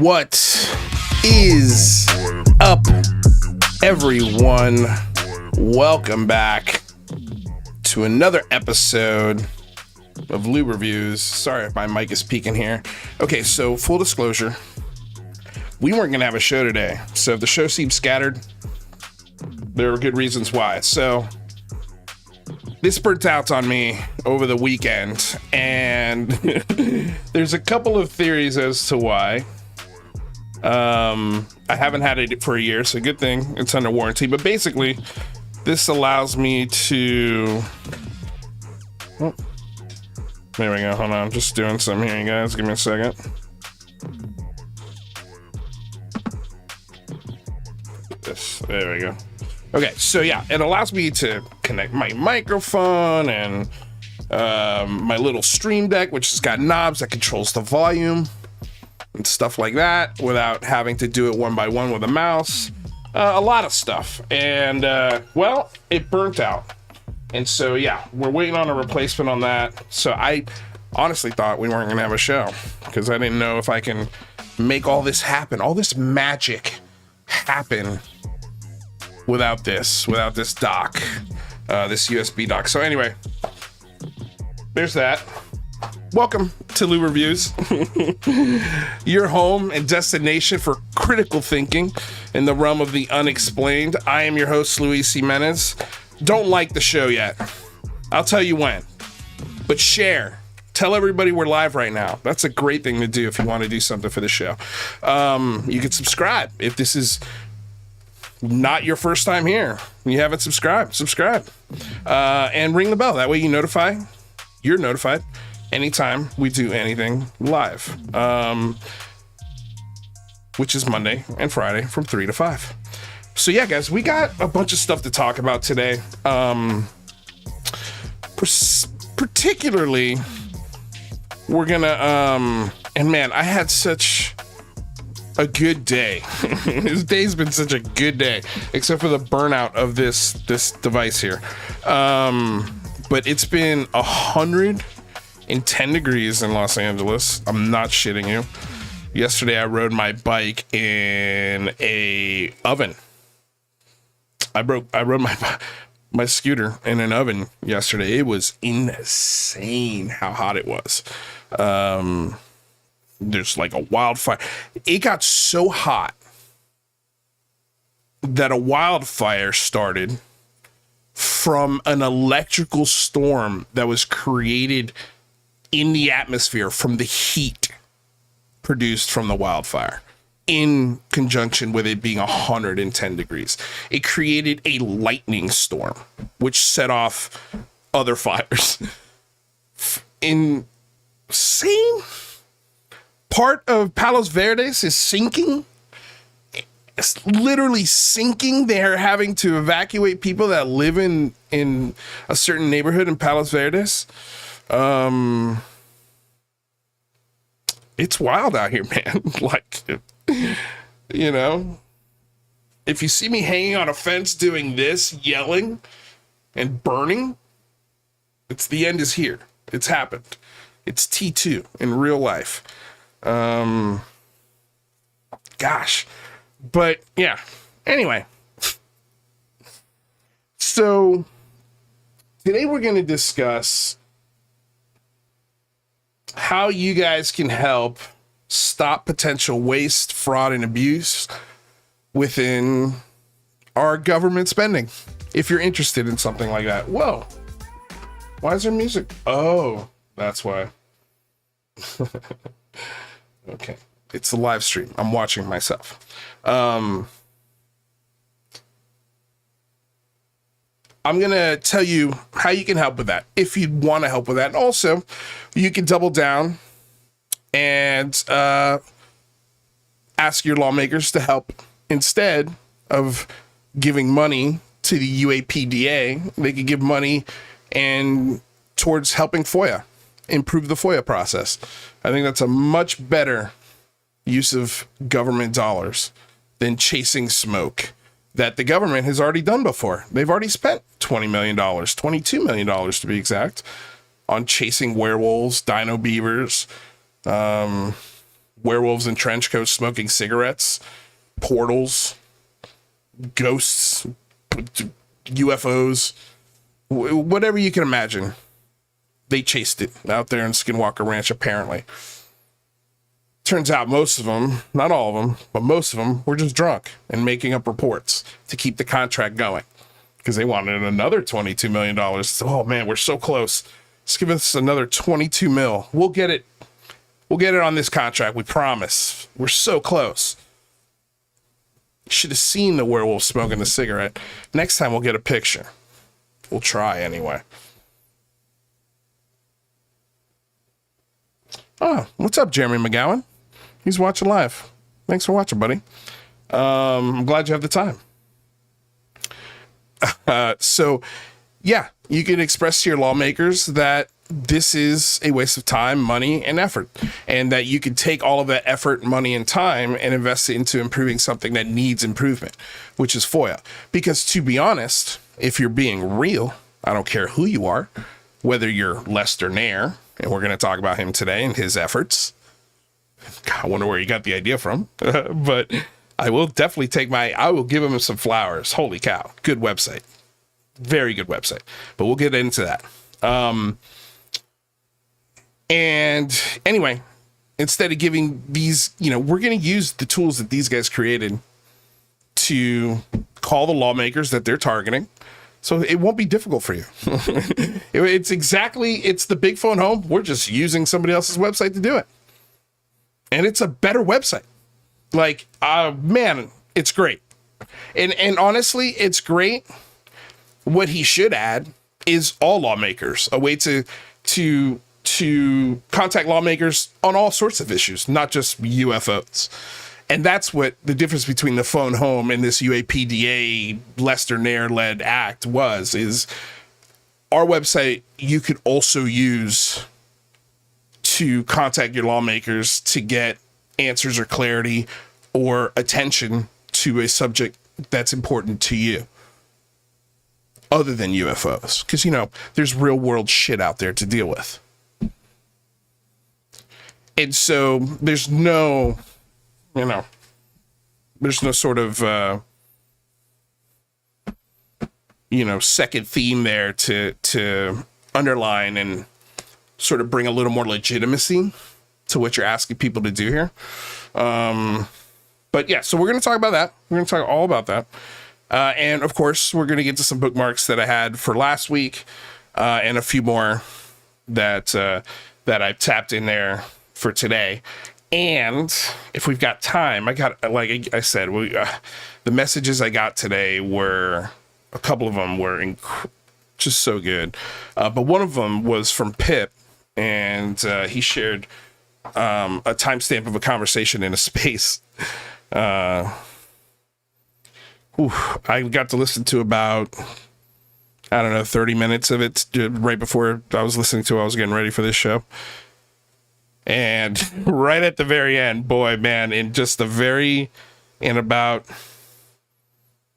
What is up, everyone? Welcome back to another episode of Lube Reviews. Sorry if my mic is peaking here. Okay, so full disclosure, we weren't going to have a show today. So if the show seems scattered, there are good reasons why. So this burnt out on me over the weekend, and there's a couple of theories as to why. I haven't had it for a year, so good thing it's under warranty. But basically, this allows me to... Oh, there we go. Hold on. I'm just doing something here, you guys. Give me a second. There we go. Okay, so yeah, it allows me to connect my microphone and my little Stream Deck, which has got knobs that controls the volume and stuff like that without having to do it one by one with a mouse. A lot of stuff. And, well, it burnt out. And so, yeah, we're waiting on a replacement on that. So I honestly thought we weren't going to have a show because I didn't know if I can make all this happen, all this magic happen without this dock, this USB dock. So anyway, there's that. Welcome to Lube Reviews, your home and destination for critical thinking in the realm of the unexplained. I am your host, Luis Jimenez. Don't like the show yet. I'll tell you when. But share. Tell everybody we're live right now. That's a great thing to do if you want to do something for the show. You can subscribe if this is not your first time here. You haven't subscribed, subscribe. And ring the bell. That way you're notified anytime we do anything live, which is Monday and Friday from 3 to 5. So yeah, guys, we got a bunch of stuff to talk about today. Particularly, we're gonna, and man, I had such a good day. This day's been such a good day, except for the burnout of this device here. But it's been 110 degrees in Los Angeles. I'm not shitting you. Yesterday I rode my bike in a oven. I rode my scooter in an oven yesterday. It was insane how hot it was. There's like a wildfire. It got so hot that a wildfire started from an electrical storm that was created in the atmosphere from the heat produced from the wildfire, in conjunction with it being 110 degrees. It created a lightning storm, which set off other fires. Insane. Part of Palos Verdes is sinking. It's literally sinking. They're having to evacuate people that live in a certain neighborhood in Palos Verdes. It's wild out here, man. Like, you know, if you see me hanging on a fence doing this, yelling and burning, it's the end is here. It's happened. It's T2 in real life. Gosh. But yeah, anyway. So today we're going to discuss how you guys can help stop potential waste, fraud, and abuse within our government spending. If you're interested in something like that. Whoa. Why is there music? Oh, that's why. Okay. It's a live stream. I'm watching myself. I'm going to tell you how you can help with that if you want to help with that. And also, you can double down and ask your lawmakers to help. Instead of giving money to the UAPDA, they could give money and towards helping FOIA, improve the FOIA process. I think that's a much better use of government dollars than chasing smoke that the government has already done before. They've already spent $20 million, $22 million to be exact, on chasing werewolves, dino beavers, werewolves in trench coats smoking cigarettes, portals, ghosts, UFOs, whatever you can imagine. They chased it out there in Skinwalker Ranch, apparently. Turns out most of them, not all of them, but most of them were just drunk and making up reports to keep the contract going because they wanted another $22 million. Oh man, we're so close. Just give us another 22 mil. We'll get it. We'll get it on this contract. We promise. We're so close. You should have seen the werewolf smoking the cigarette. Next time we'll get a picture. We'll try anyway. Oh, what's up, Jeremy McGowan? He's watching live. Thanks for watching, buddy. I'm glad you have the time. So, yeah, you can express to your lawmakers that this is a waste of time, money, and effort, and that you can take all of that effort, money, and time and invest it into improving something that needs improvement, which is FOIA. Because to be honest, if you're being real, I don't care who you are, whether you're Lester Nair, and we're going to talk about him today and his efforts. God, I wonder where he got the idea from, but I will definitely I will give him some flowers. Holy cow. Good website. Very good website, but we'll get into that. And anyway, instead of giving these, we're going to use the tools that these guys created to call the lawmakers that they're targeting. So it won't be difficult for you. It's the big phone home. We're just using somebody else's website to do it. And it's a better website. Like, man, it's great. And honestly, it's great. What he should add is all lawmakers, a way to contact lawmakers on all sorts of issues, not just UFOs. And that's what the difference between the phone home and this UAPDA Lester Nair-led act is our website you could also use to contact your lawmakers to get answers or clarity or attention to a subject that's important to you other than UFOs. Because, there's real world shit out there to deal with. And so there's no sort of, second theme there to underline and sort of bring a little more legitimacy to what you're asking people to do here. But yeah, so we're going to talk about that. We're going to talk all about that. And of course, we're going to get to some bookmarks that I had for last week, and a few more that I've tapped in there for today. And if we've got time, like I said, the messages I got today a couple of them were just so good. But one of them was from Pip, and he shared a timestamp of a conversation in a space. I got to listen to about, 30 minutes of it right before I was getting ready for this show. And right at the very end, boy, man, in about,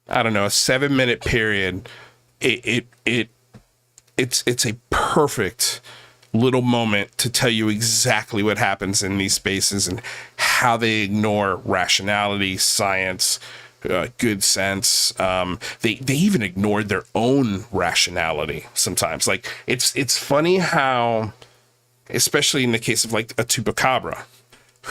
a 7-minute period, it's a perfect little moment to tell you exactly what happens in these spaces and how they ignore rationality, science, good sense. They even ignored their own rationality sometimes. Like it's funny how, especially in the case of like a Chupacabra,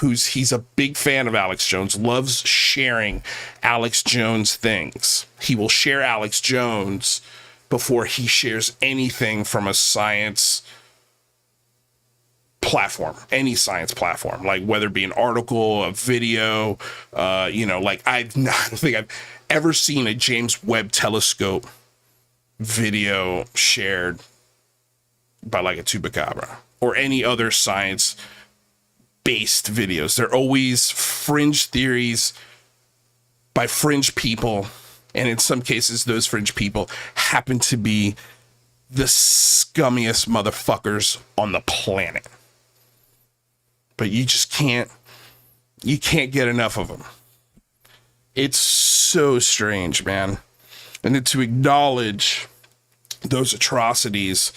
he's a big fan of Alex Jones, loves sharing Alex Jones things. He will share Alex Jones before he shares anything from a science platform, any science platform, like whether it be an article, a video, I don't think I've ever seen a James Webb Telescope video shared by like a Chupacabra or any other science based videos. They're always fringe theories by fringe people. And in some cases, those fringe people happen to be the scummiest motherfuckers on the planet. But you just can't get enough of them. It's so strange, man. And then to acknowledge those atrocities,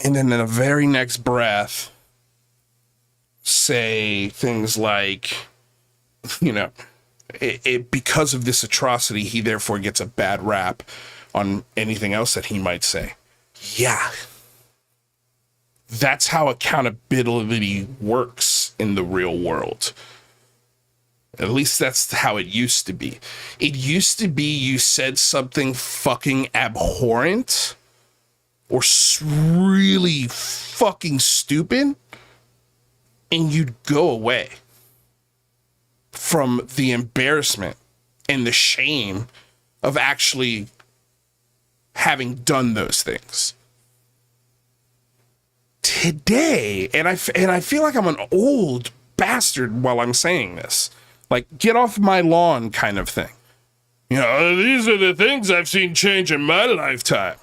and then in the very next breath, say things like, you know, because of this atrocity, he therefore gets a bad rap on anything else that he might say. Yeah. That's how accountability works in the real world. At least that's how it used to be. It used to be you said something fucking abhorrent or really fucking stupid, and you'd go away from the embarrassment and the shame of actually having done those things. Today, and I feel like I'm an old bastard while I'm saying this, like, get off my lawn kind of thing. You know, these are the things I've seen change in my lifetime,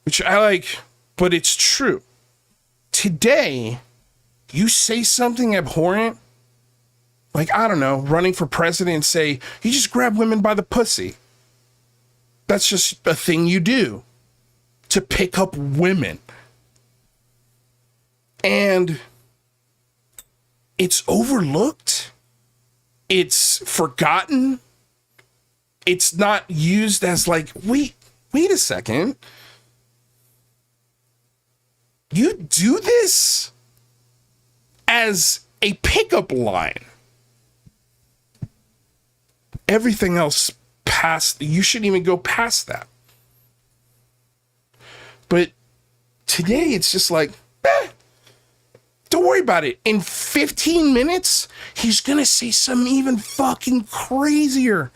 which I like, but it's true. Today, you say something abhorrent, like, I don't know, running for president and say, you just grab women by the pussy. That's just a thing you do to pick up women. And it's overlooked. It's forgotten. It's not used as like, wait a second. You do this as a pickup line. Everything else past, you shouldn't even go past that. But today it's just like, don't worry about it. In 15 minutes, he's going to say something even fucking crazier.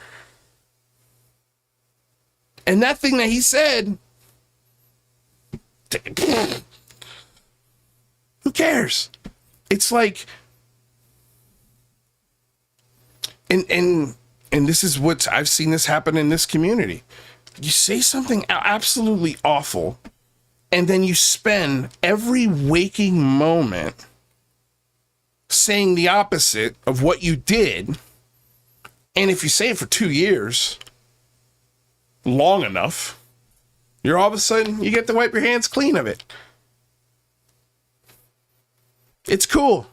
And that thing that he said, who cares? It's like, and this is what I've seen this happen in this community. You say something absolutely awful, and then you spend every waking moment saying the opposite of what you did. And if you say it for 2 years, long enough, you're all of a sudden, you get to wipe your hands clean of it. It's cool.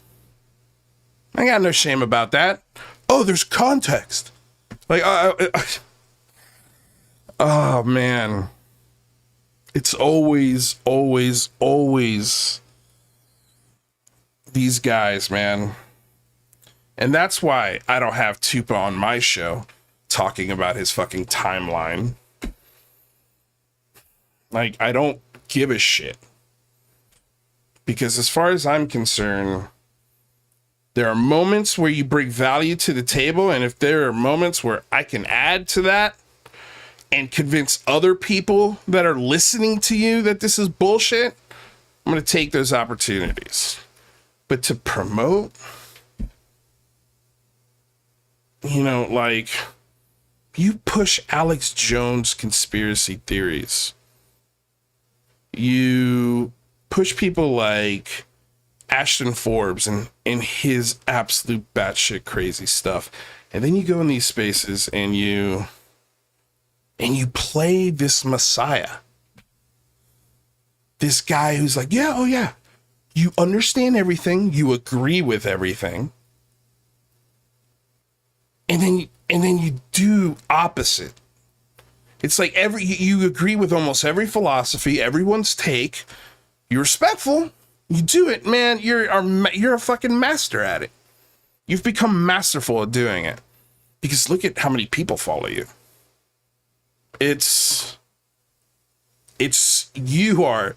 I got no shame about that. Oh, there's context. Like, oh man. It's always these guys, man. And that's why I don't have Tupa on my show talking about his fucking timeline. Like, I don't give a shit. Because as far as I'm concerned, there are moments where you bring value to the table, and if there are moments where I can add to that and convince other people that are listening to you that this is bullshit, I'm going to take those opportunities. But to promote, you know, like, you push Alex Jones conspiracy theories. You push people like Ashton Forbes and his absolute batshit crazy stuff. And then you go in these spaces and you play this messiah. This guy who's like, yeah, oh yeah, you understand everything, you agree with everything. And then you do opposite. It's like you agree with almost every philosophy, everyone's take. You're respectful. You do it, man. You're a fucking master at it. You've become masterful at doing it. Because look at how many people follow you. It's you are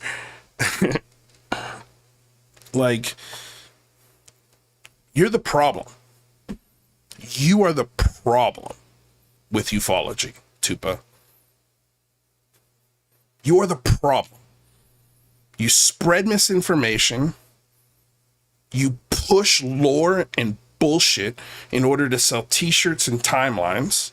like, you're the problem. You are the problem with ufology, Tupa. You are the problem. You spread misinformation. You push lore and bullshit in order to sell t-shirts and timelines.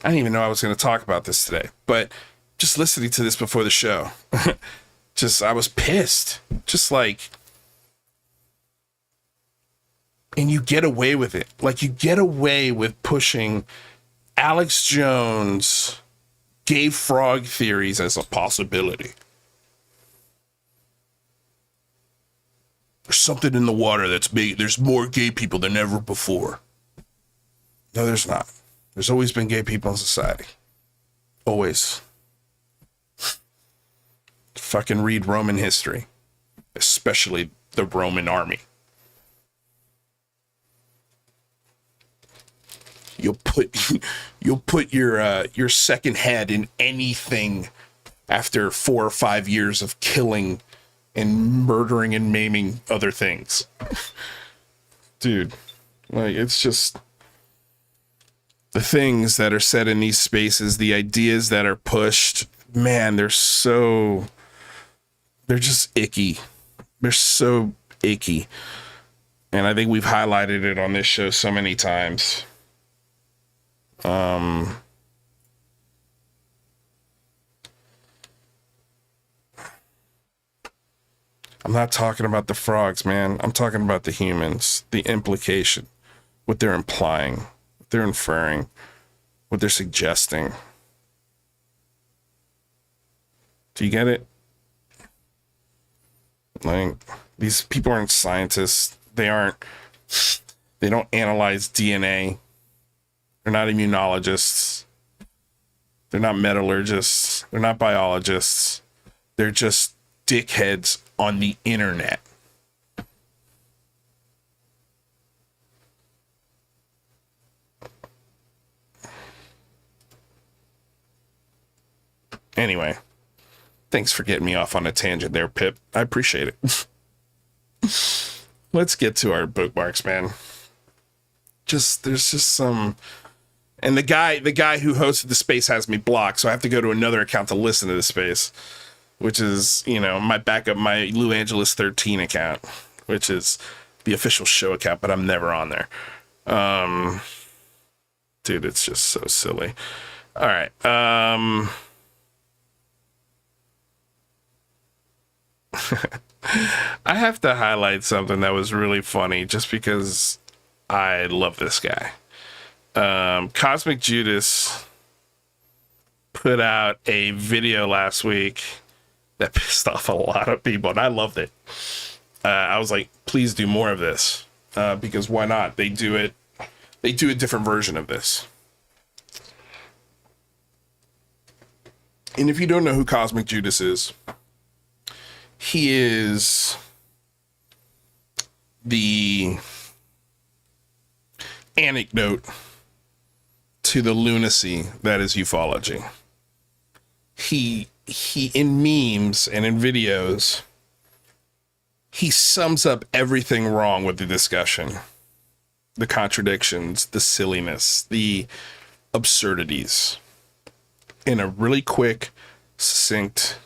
I didn't even know I was going to talk about this today, but just listening to this before the show, I was pissed. Just like, and you get away with it. Like, you get away with pushing Alex Jones gay frog theories as a possibility. something in the water there's more gay people than ever before. No, there's not. There's always been gay people in society. Always. Fucking read Roman history, especially the Roman army. You'll put your second head in anything after 4 or 5 years of killing and murdering and maiming other things. Dude, like, it's just the things that are said in these spaces, the ideas that are pushed, man, they're just icky. They're so icky. And I think we've highlighted it on this show so many times. I'm not talking about the frogs, man. I'm talking about the humans, the implication, what they're implying, what they're inferring, what they're suggesting. Do you get it? Like, these people aren't scientists. They don't analyze DNA. They're not immunologists. They're not metallurgists. They're not biologists. They're just dickheads on the internet. Anyway, thanks for getting me off on a tangent there, Pip. I appreciate it. Let's get to our bookmarks, man. There's just some... And the guy who hosted the space has me blocked, so I have to go to another account to listen to the space, which is, my backup, my Lou Angeles 13 account, which is the official show account, but I'm never on there. Dude, it's just so silly. All right. I have to highlight something that was really funny just because I love this guy. Cosmic Judas put out a video last week that pissed off a lot of people, and I loved it. I was like, please do more of this, because why not? They do a different version of this. And if you don't know who Cosmic Judas is, he is the anecdote to the lunacy that is ufology. He in memes and in videos, he sums up everything wrong with the discussion. The contradictions, the silliness, the absurdities in a really quick, succinct,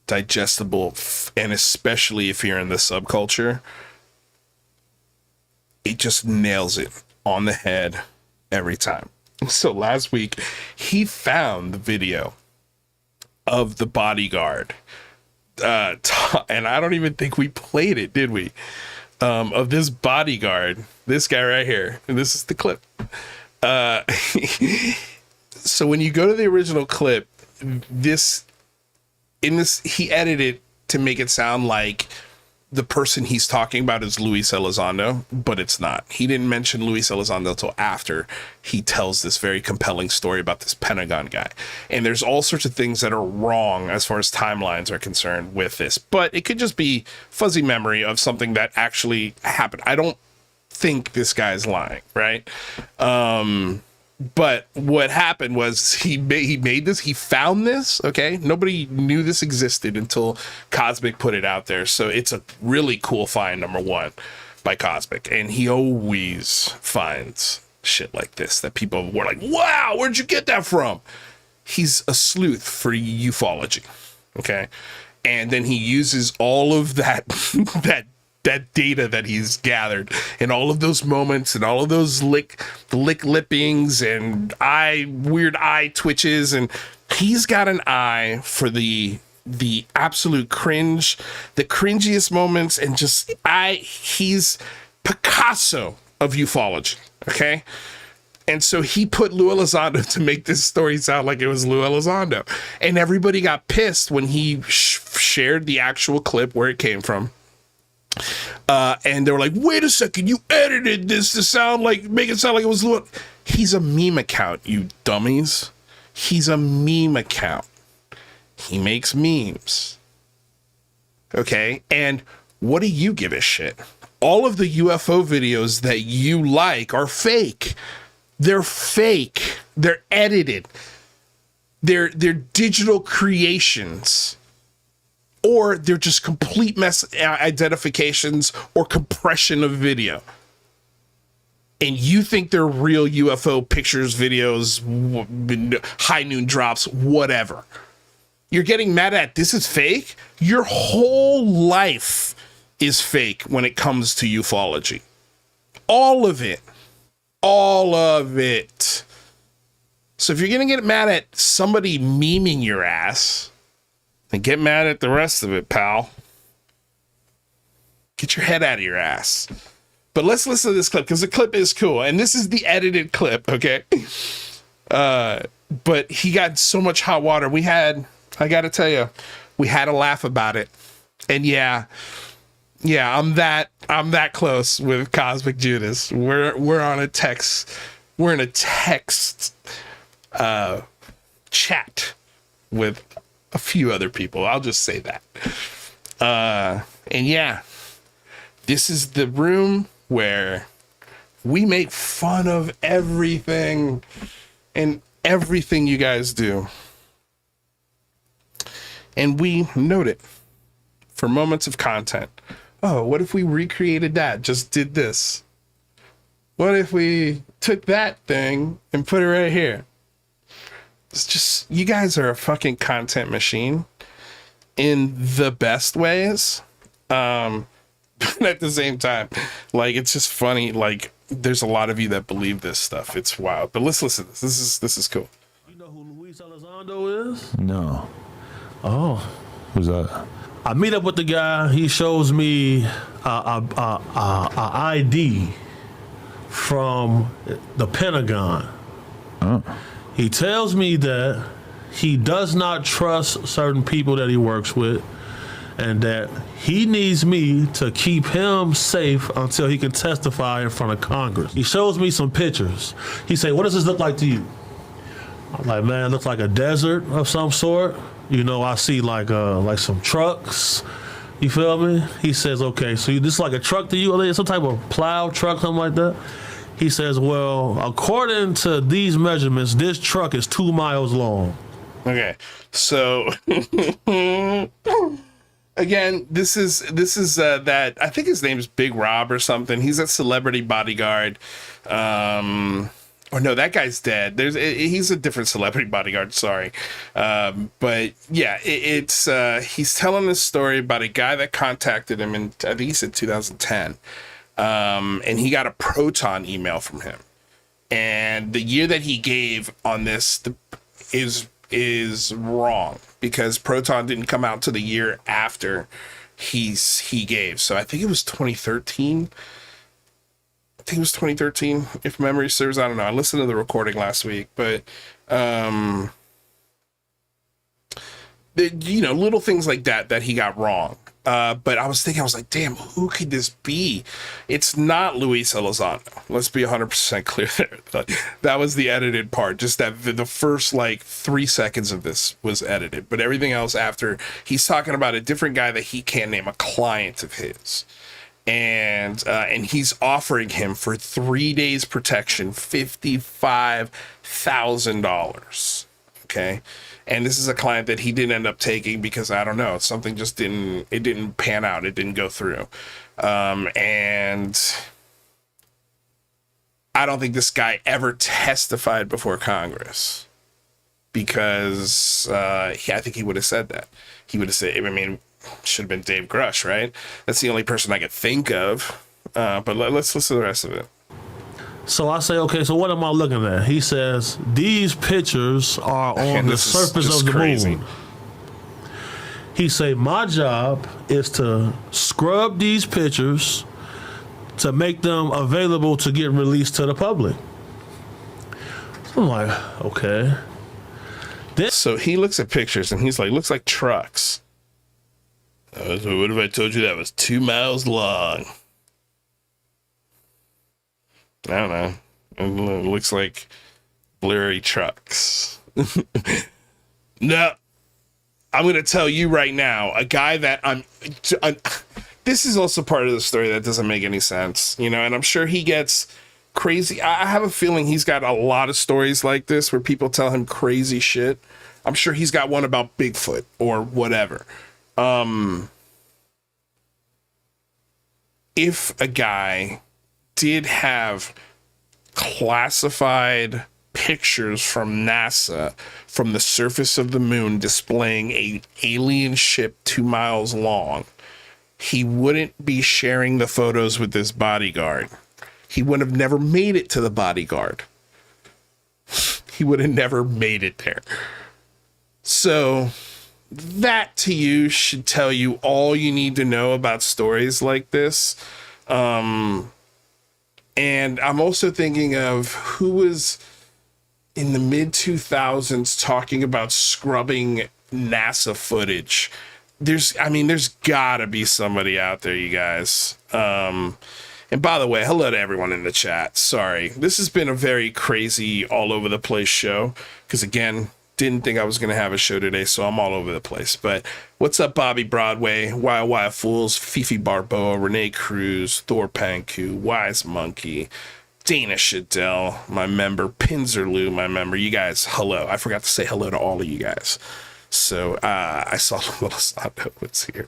digestible, and especially if you're in the subculture, it just nails it on the head every time. So last week, he found the video of the bodyguard. And I don't even think we played it, did we? Of this bodyguard, this guy right here. And this is the clip. So when you go to the original clip, he edited to make it sound like the person he's talking about is Luis Elizondo, but it's not. He didn't mention Luis Elizondo until after he tells this very compelling story about this Pentagon guy. And there's all sorts of things that are wrong as far as timelines are concerned with this, but it could just be fuzzy memory of something that actually happened. I don't think this guy's lying, right? But what happened was he made this, he found this, okay? Nobody knew this existed until Cosmic put it out there. So it's a really cool find, number one, by Cosmic. And he always finds shit like this that people were like, wow, where'd you get that from? He's a sleuth for ufology, okay? And then he uses all of that that data that he's gathered and all of those moments and all of those lippings and weird eye twitches, and he's got an eye for the absolute cringe, the cringiest moments, and just he's Picasso of ufology, okay? And so he put Lou Elizondo to make this story sound like it was Lou Elizondo, and everybody got pissed when he shared the actual clip where it came from. And they were like, wait a second, you edited this to make it sound like it was little. He's a meme account, you dummies. He's a meme account. He makes memes. Okay, and what do you give a shit? All of the UFO videos that you like are fake. They're fake. They're edited. They're digital creations. Or they're just complete identifications or compression of video. And you think they're real UFO pictures, videos, high noon drops, whatever. You're getting mad at this is fake? Your whole life is fake when it comes to ufology. All of it. All of it. So if you're going to get mad at somebody memeing your ass, then get mad at the rest of it, pal. Get your head out of your ass. But let's listen to this clip because the clip is cool. And this is the edited clip, okay? But he got so much hot water. I got to tell you, we had a laugh about it. And yeah, I'm that close with Cosmic Judas. We're on a text. We're in a text chat with a few other people. I'll just say that. And yeah, this is the room where we make fun of everything and everything you guys do. And we note it for moments of content. Oh, what if we recreated that? Just did this. What if we took that thing and put it right here? It's just, you guys are a fucking content machine in the best ways. But at the same time, like, it's just funny. Like, there's a lot of you that believe this stuff. It's wild. But let's listen to this. This is cool. You know who Luis Elizondo is? No. Oh. Who's that? I meet up with the guy. He shows me a ID from the Pentagon. Oh. He tells me that he does not trust certain people that he works with and that he needs me to keep him safe until he can testify in front of Congress. He shows me some pictures. He say, "What does this look like to you?" I'm like, "Man, it looks like a desert of some sort. You know, I see like some trucks." You feel me? He says, "Okay, so this is like a truck to you? Or some type of plow truck, something like that?" He says, "Well, according to these measurements, this truck is 2 miles long." Okay, so again, this is that, I think his name is Big Rob or something. He's a celebrity bodyguard. Or no, that guy's dead. He's a different celebrity bodyguard. Sorry, but yeah, he's telling this story about a guy that contacted him in, I think he said 2010, and he got a Proton email from him, and the year that he gave on this is wrong because Proton didn't come out to the year after he gave. So I think it was 2013. I think it was 2013, if memory serves. I don't know. I listened to the recording last week, but little things like that he got wrong. But I was like, damn, who could this be? It's not Luis Elizondo. Let's be 100% clear there. That was the edited part. Just that the first like 3 seconds of this was edited, but everything else after, he's talking about a different guy that he can't name, a client of his. And he's offering him for 3 days protection, $55,000. Okay. And this is a client that he didn't end up taking because, I don't know, something just didn't pan out. It didn't go through. And I don't think this guy ever testified before Congress because I think he would have said that. He would have said, I mean, should have been Dave Grush, right? That's the only person I could think of. But let's listen to the rest of it. So I say, okay, so what am I looking at? He says, these pictures are on the surface of the moon. He say, my job is to scrub these pictures to make them available to get released to the public. So I'm like, okay. So he looks at pictures and he's like, looks like trucks. What if I told you that was 2 miles long? I don't know. It looks like blurry trucks. No, I'm going to tell you right now, a guy that this is also part of the story that doesn't make any sense, you know, and I'm sure he gets crazy. I have a feeling he's got a lot of stories like this where people tell him crazy shit. I'm sure he's got one about Bigfoot or whatever. If a guy did have classified pictures from NASA from the surface of the moon displaying an alien ship 2 miles long, he wouldn't be sharing the photos with this bodyguard. He would have never made it to the bodyguard. He would have never made it there. So that to you should tell you all you need to know about stories like this. And I'm also thinking of who was in the mid 2000s talking about scrubbing NASA footage. There's gotta be somebody out there, you guys. And by the way, hello to everyone in the chat. Sorry, this has been a very crazy all over the place show. Because again, didn't think I was going to have a show today, so I'm all over the place. But what's up, Bobby Broadway, Wild Fools, Fifi Barboa, Renee Cruz, Thor Panku, Wise Monkey, Dana Shadell, my member, Pinzerloo, my member. You guys, hello. I forgot to say hello to all of you guys. So I saw Lou Elizondo was here.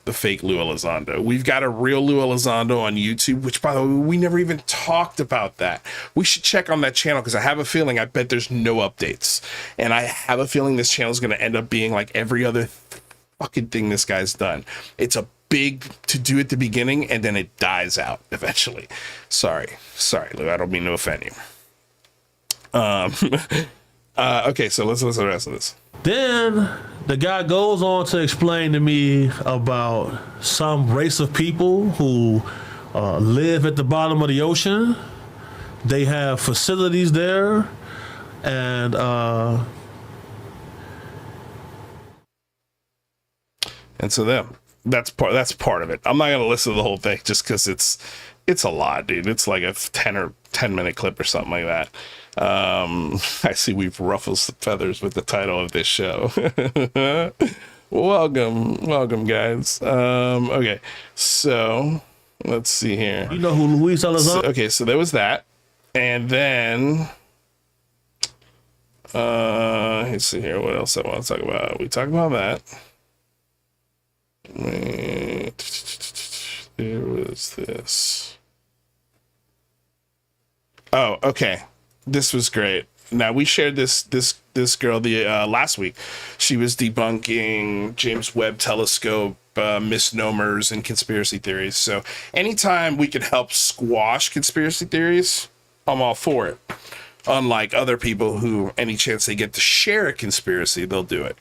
The fake Lou Elizondo. We've got a real Lou Elizondo on YouTube, which, by the way, we never even talked about that. We should check on that channel because I have a feeling, I bet there's no updates. And I have a feeling this channel is going to end up being like every other fucking thing this guy's done. It's a big to do at the beginning and then it dies out eventually. Sorry, Lou. I don't mean to offend you. Okay, so let's listen to the rest of this. Then the guy goes on to explain to me about some race of people who live at the bottom of the ocean. They have facilities there, and so that's part of it. I'm not gonna listen to the whole thing just because it's a lot, dude. It's like a 10 minute clip or something like that. I see we've ruffled the feathers with the title of this show. welcome guys. Okay, so let's see here. You know who Luis Elizondo? Okay, so there was that, and then let's see here. What else I want to talk about? We talked about that. There was this. Oh, okay. This was great. Now we shared this girl the last week. She was debunking James Webb Telescope misnomers and conspiracy theories. So anytime we can help squash conspiracy theories, I'm all for it. Unlike other people who, any chance they get to share a conspiracy, they'll do it.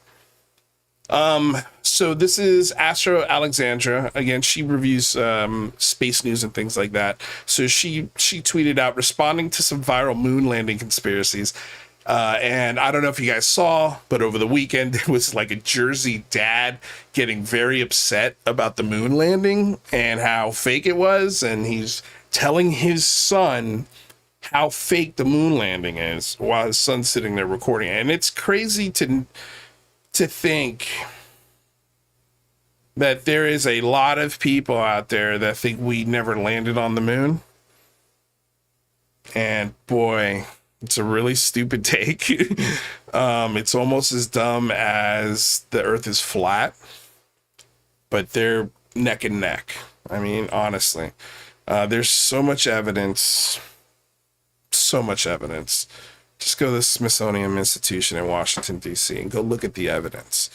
So this is Astro Alexandra. Again, she reviews space news and things like that. So she tweeted out responding to some viral moon landing conspiracies. And I don't know if you guys saw, but over the weekend there was like a Jersey dad getting very upset about the moon landing and how fake it was, and he's telling his son how fake the moon landing is while his son's sitting there recording it. And it's crazy to think that there is a lot of people out there that think we never landed on the moon. And boy, it's a really stupid take. It's almost as dumb as the earth is flat, but they're neck and neck. I mean, honestly, there's so much evidence. Just go to the Smithsonian Institution in Washington, D.C. and go look at the evidence.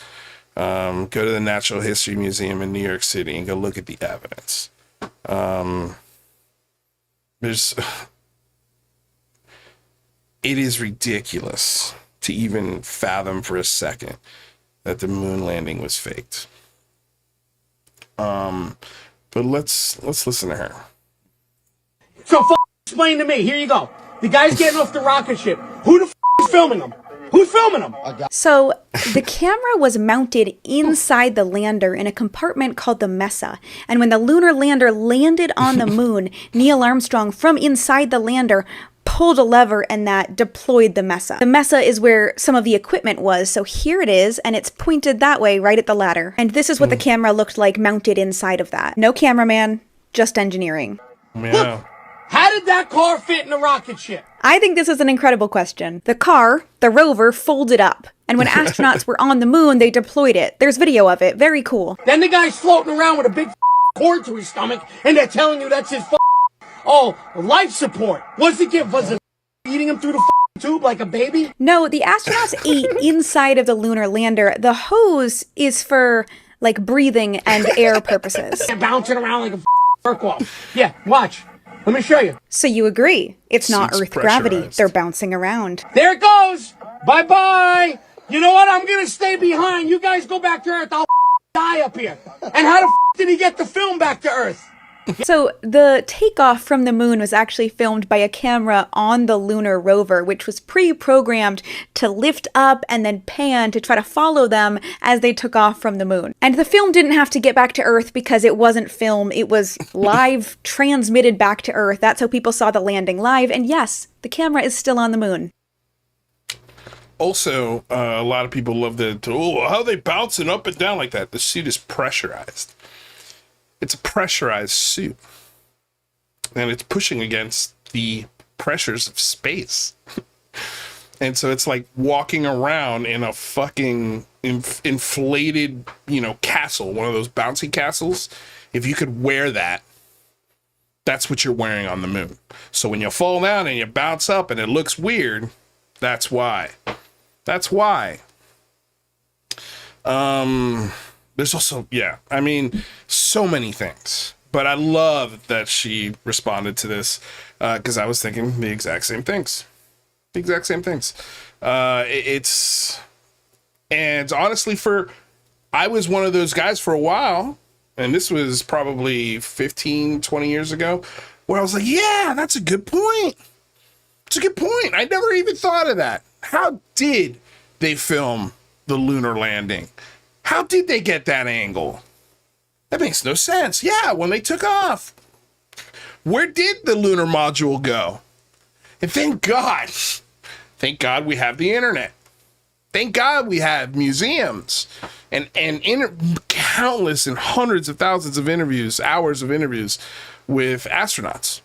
Go to the Natural History Museum in New York City and go look at the evidence. It is ridiculous to even fathom for a second that the moon landing was faked. But let's listen to her. So explain to me. Here you go. The guy's getting off the rocket ship. Who the is filming him? Who's filming them? So the camera was mounted inside the lander in a compartment called the Mesa. And when the lunar lander landed on the moon, Neil Armstrong from inside the lander pulled a lever and that deployed the Mesa. The Mesa is where some of the equipment was. So here it is, and it's pointed that way right at the ladder. And this is what the camera looked like mounted inside of that. No cameraman, just engineering. Yeah. Look, how did that car fit in a rocket ship? I think this is an incredible question. The car, the rover, folded up. And when astronauts were on the moon, they deployed it. There's video of it. Very cool. Then the guy's floating around with a big cord to his stomach, and they're telling you that's his life support. What's the gift? Was it eating him through the tube like a baby? No, the astronauts ate inside of the lunar lander. The hose is for, like, breathing and air purposes. They're bouncing around like a jerk off. Yeah, watch. Let me show you. So you agree, it's not Seats Earth gravity. pressurized. They're bouncing around. There it goes. Bye-bye. You know what? I'm going to stay behind. You guys go back to Earth. I'll die up here. And how the did he get the film back to Earth? So the takeoff from the moon was actually filmed by a camera on the lunar rover, which was pre-programmed to lift up and then pan to try to follow them as they took off from the moon. And the film didn't have to get back to Earth because it wasn't film, it was live transmitted back to Earth. That's how people saw the landing live. And yes, the camera is still on the moon. Also, a lot of people love how are they bouncing up and down like that? The suit is pressurized. It's a pressurized suit. And it's pushing against the pressures of space. And so it's like walking around in a fucking inflated, castle, one of those bouncy castles. If you could wear that, that's what you're wearing on the moon. So when you fall down and you bounce up and it looks weird, that's why. That's why. There's also, so many things. But I love that she responded to this because I was thinking the exact same things. And honestly, I was one of those guys for a while, and this was probably 15, 20 years ago, where I was like, yeah, that's a good point. It's a good point. I never even thought of that. How did they film the lunar landing? How did they get that angle? That makes no sense. Yeah, when they took off. Where did the lunar module go? And thank God we have the internet. Thank God we have museums and countless and hundreds of thousands of interviews, hours of interviews with astronauts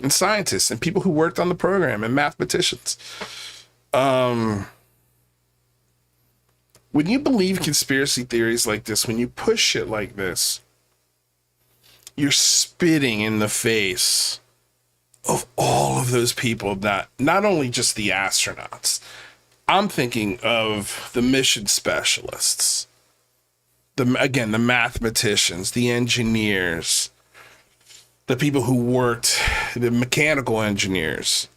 and scientists and people who worked on the program and mathematicians. When you believe conspiracy theories like this, when you push shit like this, you're spitting in the face of all of those people, not only just the astronauts. I'm thinking of the mission specialists, the mathematicians, the engineers, the people who worked, the mechanical engineers,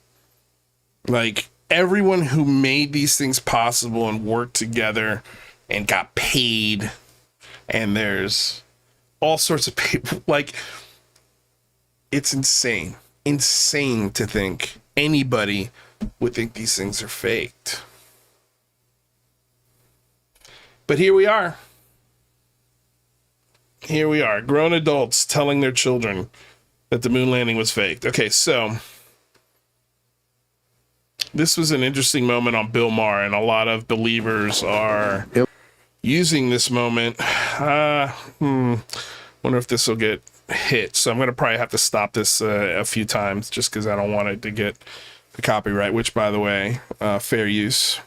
like everyone who made these things possible and worked together and got paid. And there's all sorts of people. Like, it's insane to think anybody would think these things are faked. But here we are, grown adults telling their children that the moon landing was faked. Okay, so this was an interesting moment on Bill Maher, and a lot of believers are using this moment. Wonder if this will get hit. So I'm going to probably have to stop this a few times just because I don't want it to get the copyright, which, by the way, fair use.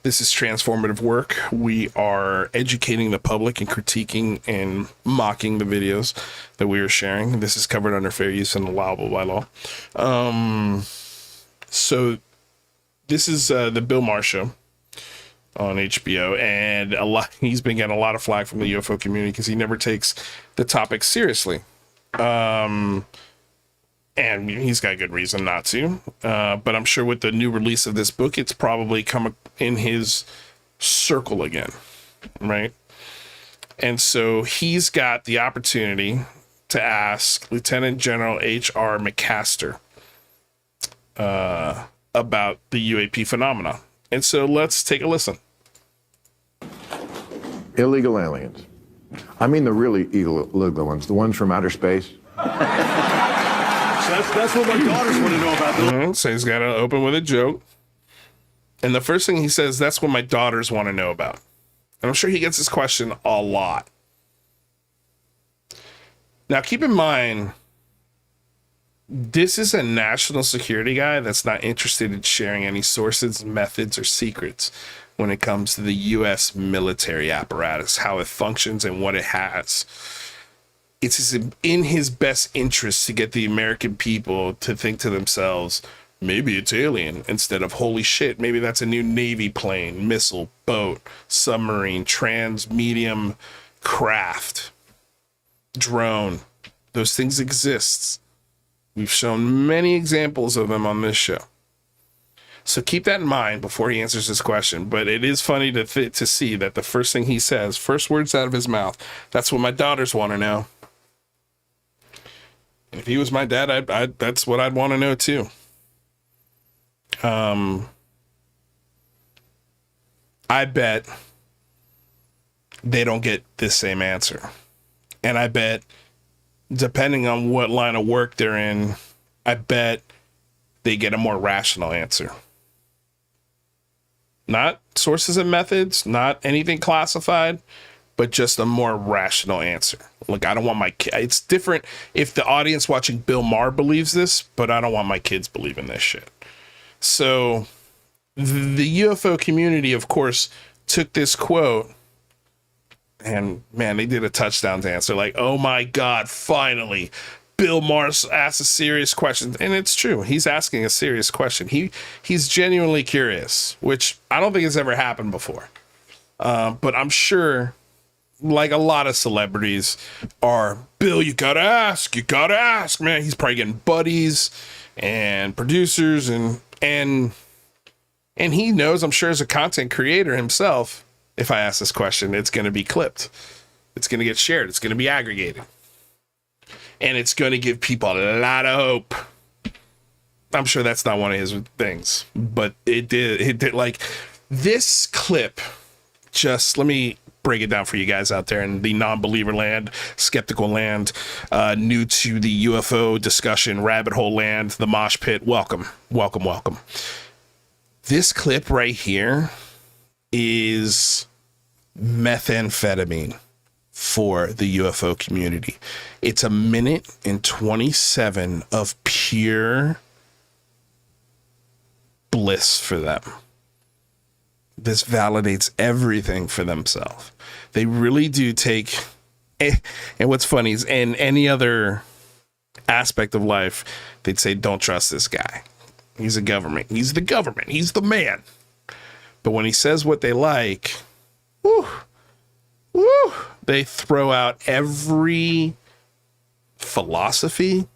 This is transformative work. We are educating the public and critiquing and mocking the videos that we are sharing. This is covered under fair use and allowable by law. So this is the Bill Maher show on HBO, and he's been getting a lot of flack from the UFO community because he never takes the topic seriously. And he's got good reason not to. But I'm sure with the new release of this book, it's probably come in his circle again, right? And so he's got the opportunity to ask Lieutenant General H.R. McMaster about the UAP phenomenon. And so let's take a listen. Illegal aliens. I mean the really illegal ones, the ones from outer space. That's what my daughters want to know about. So he's got to open with a joke. And the first thing he says, that's what my daughters want to know about. And I'm sure he gets this question a lot. Now, keep in mind, this is a national security guy that's not interested in sharing any sources, methods, or secrets when it comes to the U.S. military apparatus, how it functions and what it has. It's in his best interest to get the American people to think to themselves, maybe it's alien, instead of, holy shit, maybe that's a new Navy plane, missile, boat, submarine, trans-medium craft, drone. Those things exist. We've shown many examples of them on this show. So keep that in mind before he answers this question. But it is funny to see that the first thing he says, first words out of his mouth, that's what my daughters want to know. And if he was my dad, that's what I'd want to know too. I bet they don't get this same answer. And I bet, depending on what line of work they're in, I bet they get a more rational answer. Not sources and methods, not anything classified, but just a more rational answer. Like, I don't want my kid. It's different if the audience watching Bill Maher believes this, but I don't want my kids believing this shit. So the UFO community, of course, took this quote and, man, they did a touchdown dance. They're like, oh my God, finally, Bill Maher asked a serious question. And it's true. He's asking a serious question. He's genuinely curious, which I don't think has ever happened before. But I'm sure, like a lot of celebrities are, Bill, you gotta ask, man. He's probably getting buddies and producers and he knows, I'm sure, as a content creator himself, if I ask this question, it's going to be clipped. It's going to get shared. It's going to be aggregated. And it's going to give people a lot of hope. I'm sure that's not one of his things, but it did like this clip. Just let me break it down for you guys out there in the non-believer land, skeptical land, new to the UFO discussion, rabbit hole land, the mosh pit. Welcome. This clip right here is methamphetamine for the UFO community. It's 1 minute and 27 of pure bliss for them. This validates everything for themselves. They really do take, and what's funny is in any other aspect of life, they'd say, don't trust this guy. He's a government. He's the government. He's the man. But when he says what they like, they throw out every philosophy.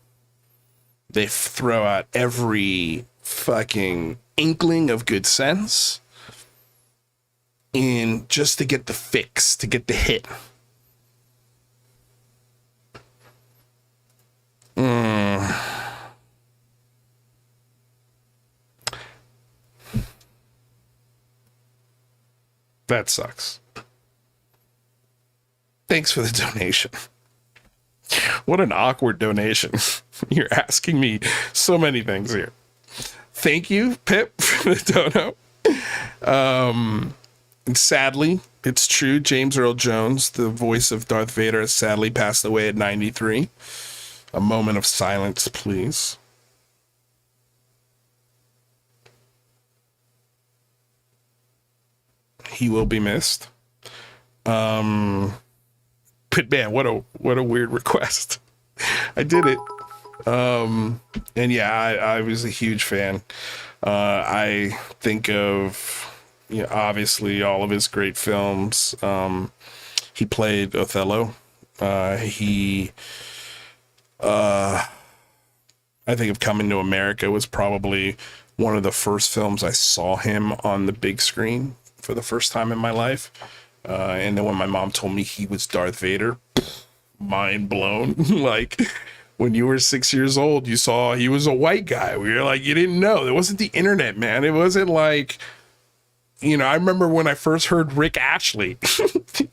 They throw out every fucking inkling of good sense in just to get the fix, to get the hit. That sucks. Thanks for the donation. What an awkward donation. You're asking me so many things here. Thank you, Pip, for the dono. And sadly, it's true. James Earl Jones, the voice of Darth Vader, has sadly passed away at 93. A moment of silence, please. He will be missed. But man, what a weird request. I did it. And yeah, I was a huge fan. I think of, obviously all of his great films. He played Othello. I think of Coming to America was probably one of the first films I saw him on the big screen for the first time in my life. And then when my mom told me he was Darth Vader, mind blown. Like, when you were 6 years old, you saw he was a white guy. We were like, you didn't know. It wasn't the internet, man. It wasn't like, I remember when I first heard Rick Ashley,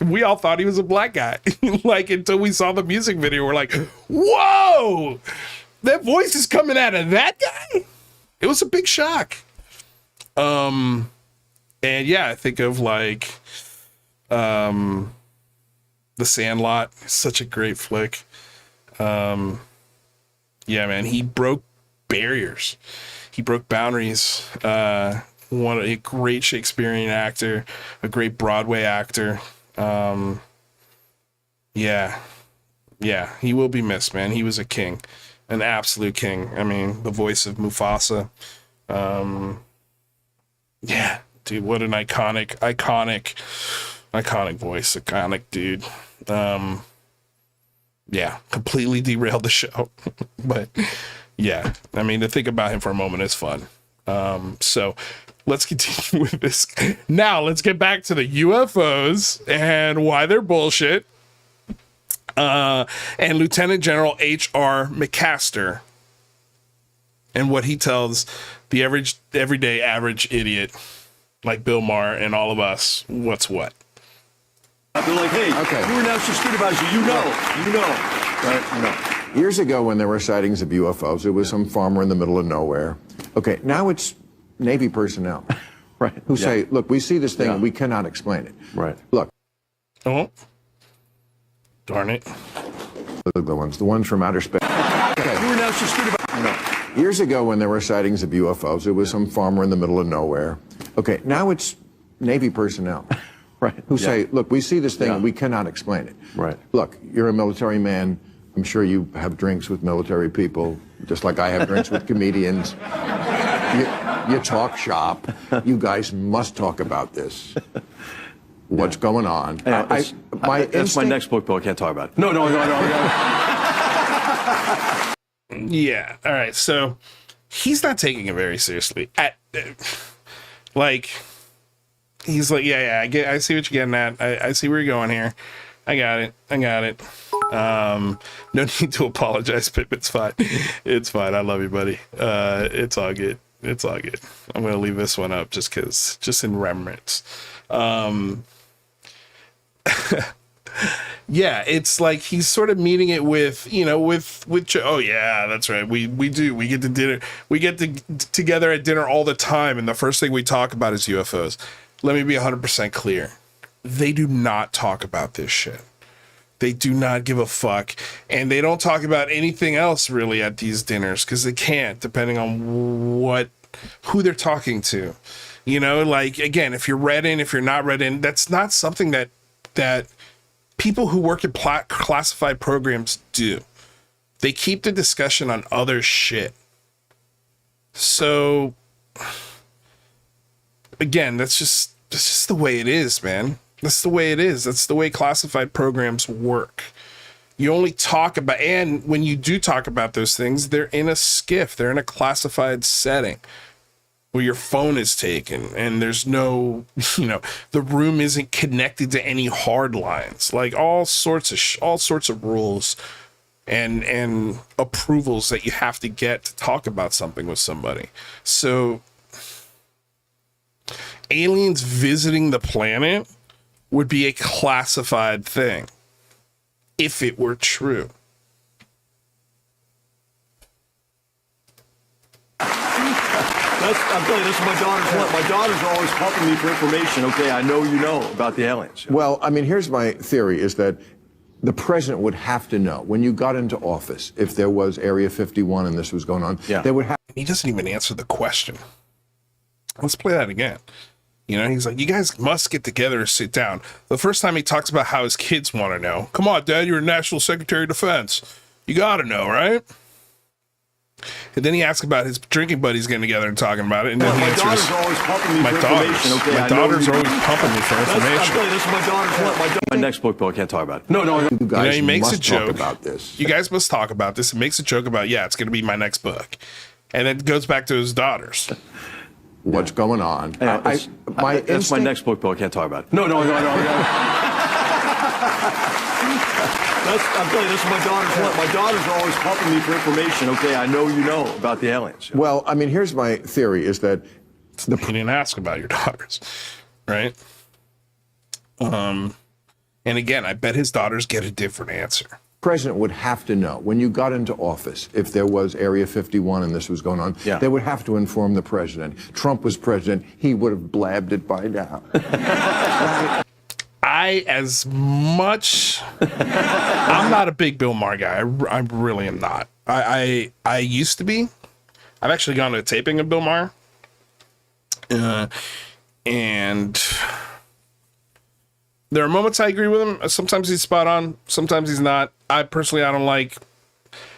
we all thought he was a black guy. Like, until we saw the music video, we're like, whoa, that voice is coming out of that guy. It was a big shock. And yeah, I think of like, The Sandlot, such a great flick. Yeah, man, he broke barriers. He broke boundaries. A great Shakespearean actor, a great Broadway actor. Yeah, he will be missed, man. He was a king, an absolute king. I mean, the voice of Mufasa. Yeah, dude, what an iconic voice, iconic dude. Yeah, completely derailed the show. But yeah, I mean, to think about him for a moment is fun. So let's continue with this. Now let's get back to the UFOs and why they're bullshit. And Lieutenant General H.R. McMaster and what he tells the everyday average idiot like Bill Maher and all of us, what's what. They're like, hey, Okay. you're a national security advisor. You know. Right? No. Years ago, when there were sightings of UFOs, it was some farmer in the middle of nowhere. Okay, now it's Navy personnel Right. who Yeah. say, look, we see this thing Yeah. and we cannot explain it. Right. Look, Oh, darn it. the ones from outer space. Okay. You're a national security advisor. No. Years ago, when there were sightings of UFOs, it was some farmer in the middle of nowhere. Okay, now it's Navy personnel Right. who Yeah. say, look, we see this thing Yeah. and we cannot explain it. Right. Look, you're a military man. I'm sure you have drinks with military people, just like I have drinks with comedians. You talk shop. You guys must talk about this. What's going on? That's my instinct- next book, Bill. I can't talk about it. No. Yeah. All right. So he's not taking it very seriously. He's like, yeah. I see what you're getting at. I see where you're going here. I got it. No need to apologize, Pip. It's fine. It's fine. I love you, buddy. It's all good. I'm gonna leave this one up just in remembrance. Yeah, it's like he's sort of meeting it with, oh yeah, that's right. We get to dinner. We get together at dinner all the time, and the first thing we talk about is UFOs. Let me be 100% clear. They do not talk about this shit. They do not give a fuck, and they don't talk about anything else really at these dinners because they can't, depending on who they're talking to. Like, again, if you're read in, if you're not read in, that's not something that people who work in classified programs do. They keep the discussion on other shit. So, again, that's just the way it is, man. That's the way it is. That's the way classified programs work. You only talk about, and when you do talk about those things, they're in a skiff. They're in a classified setting where your phone is taken and there's no, the room isn't connected to any hard lines, like all sorts of rules and approvals that you have to get to talk about something with somebody. So aliens visiting the planet would be a classified thing if it were true. I'm telling you, that's what my daughters want. My daughters are always pumping me for information. Okay, I know you know about the aliens. Well, I mean, here's my theory, is that the president would have to know when you got into office, if there was Area 51 and this was going on, Yeah. they would have. He doesn't even answer the question. Let's play that again. He's like, you guys must get together and sit down. The first time he talks about how his kids want to know. Come on, Dad, you're a National Secretary of Defense. You got to know, right? And then he asks about his drinking buddies getting together and talking about it. And then he My answers, daughters are always pumping me for information. Okay, my I know daughters you are always pumping me for I'm information. telling you, that's what my daughters want. My next book, Bill. I can't talk about it. No. You guys He makes a must talk joke about this. You guys must talk about this. It makes a joke about, it's going to be my next book. And then goes back to his daughters. What's going on? That's my instinct- next book, Bill. I can't talk about it. No. I'm telling you, this is my daughter's one. My daughters are always pumping me for information. Okay, I know you know about the aliens. Well, I mean, here's my theory: is that He didn't ask about your daughters, right? And again, I bet his daughters get a different answer. the president would have to know when you got into office, if there was Area 51 and this was going on, they would have to inform the president. Trump was president; he would have blabbed it by now. I'm not a big Bill Maher guy. I really am not. I used to be. I've actually gone to a taping of Bill Maher. And there are moments I agree with him. Sometimes he's spot on. Sometimes he's not. I don't like.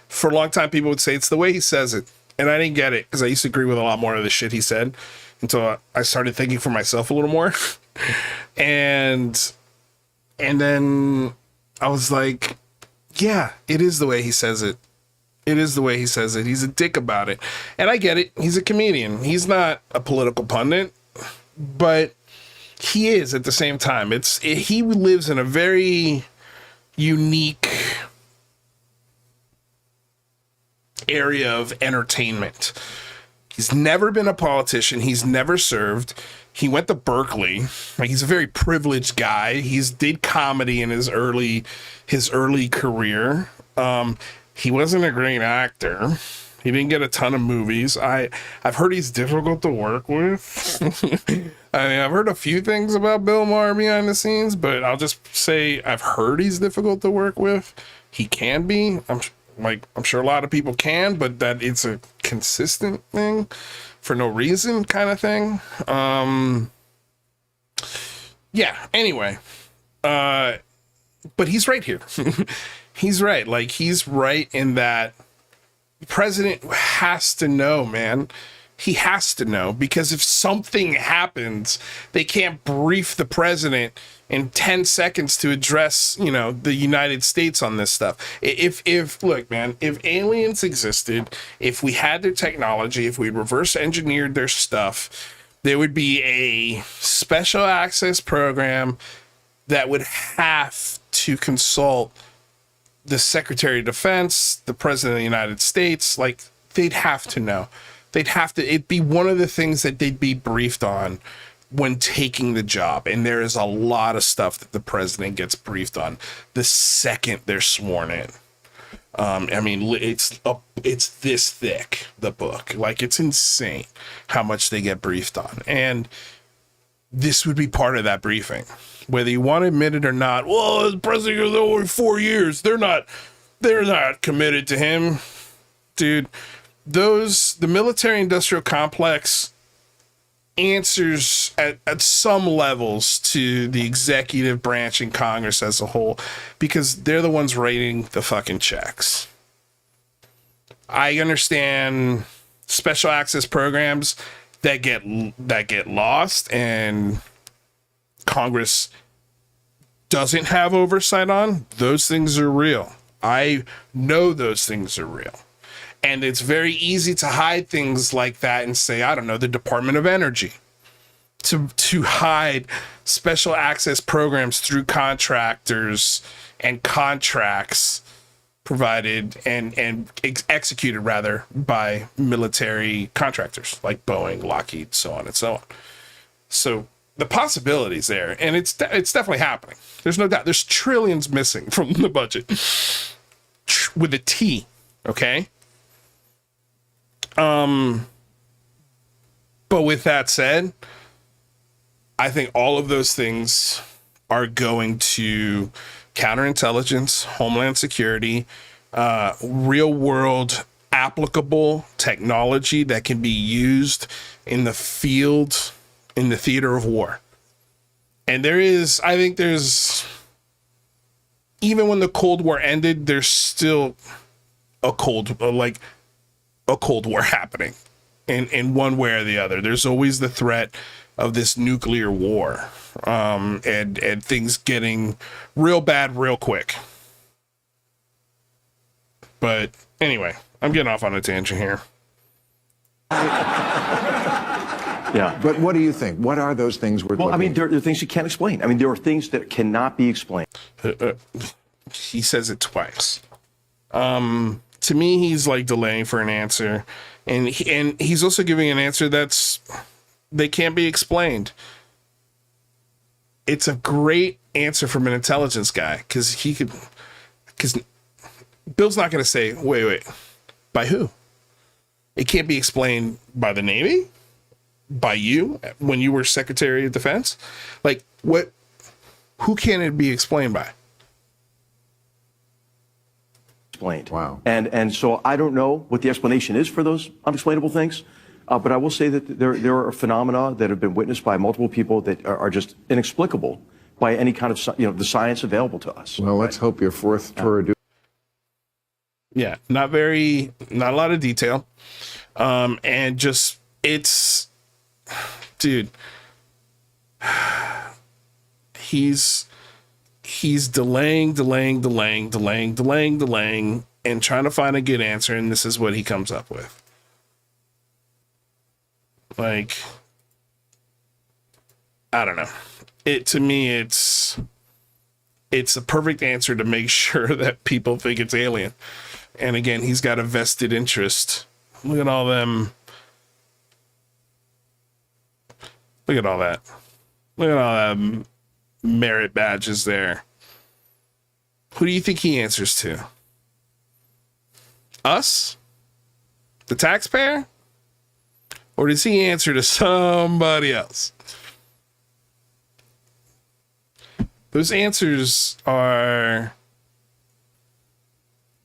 For a long time, people would say it's the way he says it. And I didn't get it because I used to agree with a lot more of the shit he said until I started thinking for myself a little more. And then I was like, yeah, it is the way he says it. It is the way he says it. He's a dick about it. And I get it. He's a comedian. He's not a political pundit, but he is at the same time. He lives in a very unique area of entertainment. He's never been a politician. He's never served. He went to Berkeley. Like, he's a very privileged guy. He's did comedy in his early career. He wasn't a great actor. He didn't get a ton of movies. I've heard he's difficult to work with. I mean, I've heard a few things about Bill Maher behind the scenes, but I'll just say I've heard he's difficult to work with. He can be. I'm sure a lot of people can, but that it's a consistent thing for no reason kind of thing. Yeah, anyway. But he's right here. He's right. Like, he's right in that the president has to know, man. He has to know, because if something happens, they can't brief the president in 10 seconds to address, the United States on this stuff. Look, man, if aliens existed, if we had their technology, if we reverse engineered their stuff, there would be a special access program that would have to consult the Secretary of Defense, the President of the United States. Like, they'd have to know. It'd be one of the things that they'd be briefed on when taking the job. And there is a lot of stuff that the president gets briefed on the second they're sworn in. I mean, it's this thick, the book. Like, it's insane how much they get briefed on. And this would be part of that briefing. Whether you want to admit it or not, well, the president is only 4 years. They're not committed to him. Dude, the military industrial complex answers at some levels to the executive branch and Congress as a whole, because they're the ones writing the fucking checks. I understand special access programs that get lost and Congress doesn't have oversight on. Those things are real. I know those things are real. And it's very easy to hide things like that and say, I don't know, the Department of Energy, to hide special access programs through contractors and contracts provided and executed rather by military contractors like Boeing, Lockheed, so on and so on. So the possibility's there, and it's definitely happening. There's no doubt. There's trillions missing from the budget with a T, okay? But with that said, I think all of those things are going to counterintelligence, homeland security, real world applicable technology that can be used in the field, in the theater of war. And even when the Cold War ended, there's still a Cold War happening in one way or the other. There's always the threat of this nuclear war, and things getting real bad real quick. But anyway, I'm getting off on a tangent here. Yeah. But what do you think? What are those things we're looking I mean, there are things you can't explain. I mean, there are things that cannot be explained. he says it twice. To me, he's like delaying for an answer, and he's also giving an answer they can't be explained. It's a great answer from an intelligence guy because Bill's not going to say, wait, by who? It can't be explained by the Navy, by you when you were Secretary of Defense. Like what? Who can it be explained by? Explained. Wow. And so I don't know what the explanation is for those unexplainable things, but I will say that there are phenomena that have been witnessed by multiple people that are just inexplicable by any kind of the science available to us. Well, let's hope your fourth tour. Yeah, not a lot of detail, and just dude. He's delaying, and trying to find a good answer, and this is what he comes up with. Like, I don't know. To me, it's a perfect answer to make sure that people think it's alien. And again, he's got a vested interest. Look at all them. Look at all that. Look at all that merit badges there. Who do you think he answers to? Us? The taxpayer? Or does he answer to somebody else? Those answers are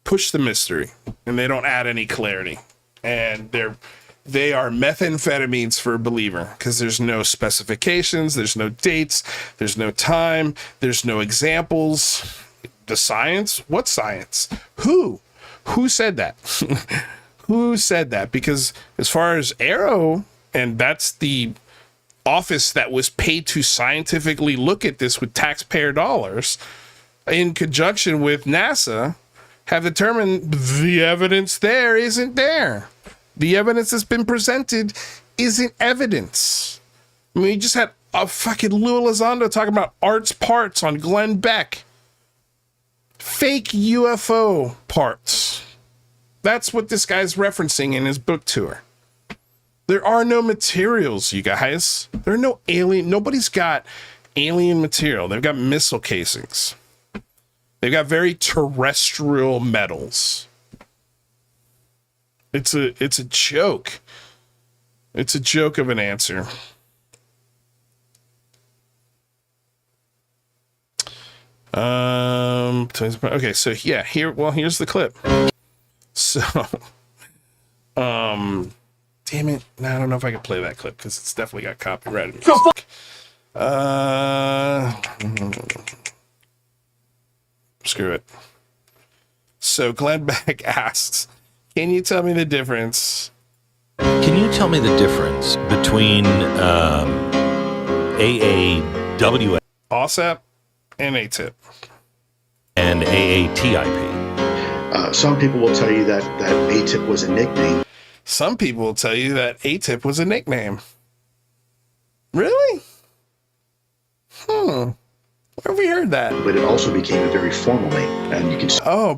push the mystery, and they don't add any clarity. And they are methamphetamines for a believer, because there's no specifications, there's no dates, there's no time, there's no examples. The science? What science? Who said that? Who said that? Because as far as Arrow, and that's the office that was paid to scientifically look at this with taxpayer dollars, in conjunction with NASA, have determined the evidence there isn't there. The evidence that's been presented isn't evidence. I mean, we just had a fucking Lou Elizondo talking about Art's parts on Glenn Beck. Fake UFO parts. That's what this guy's referencing in his book tour. There are no materials, you guys. There are no alien. Nobody's got alien material. They've got missile casings. They've got very terrestrial metals. It's a joke. It's a joke of an answer. Okay, so yeah, here's the clip. So, damn it. I don't know if I can play that clip because it's definitely got copyrighted music. Screw it. So Glenn Beck asks, can you tell me the difference? Can you tell me the difference between AAWA OSAP and ATIP and AATIP? Some people will tell you that ATIP was a nickname. Some people will tell you that ATIP was a nickname. Really? Where have we heard that? But it also became a very formal name, and you can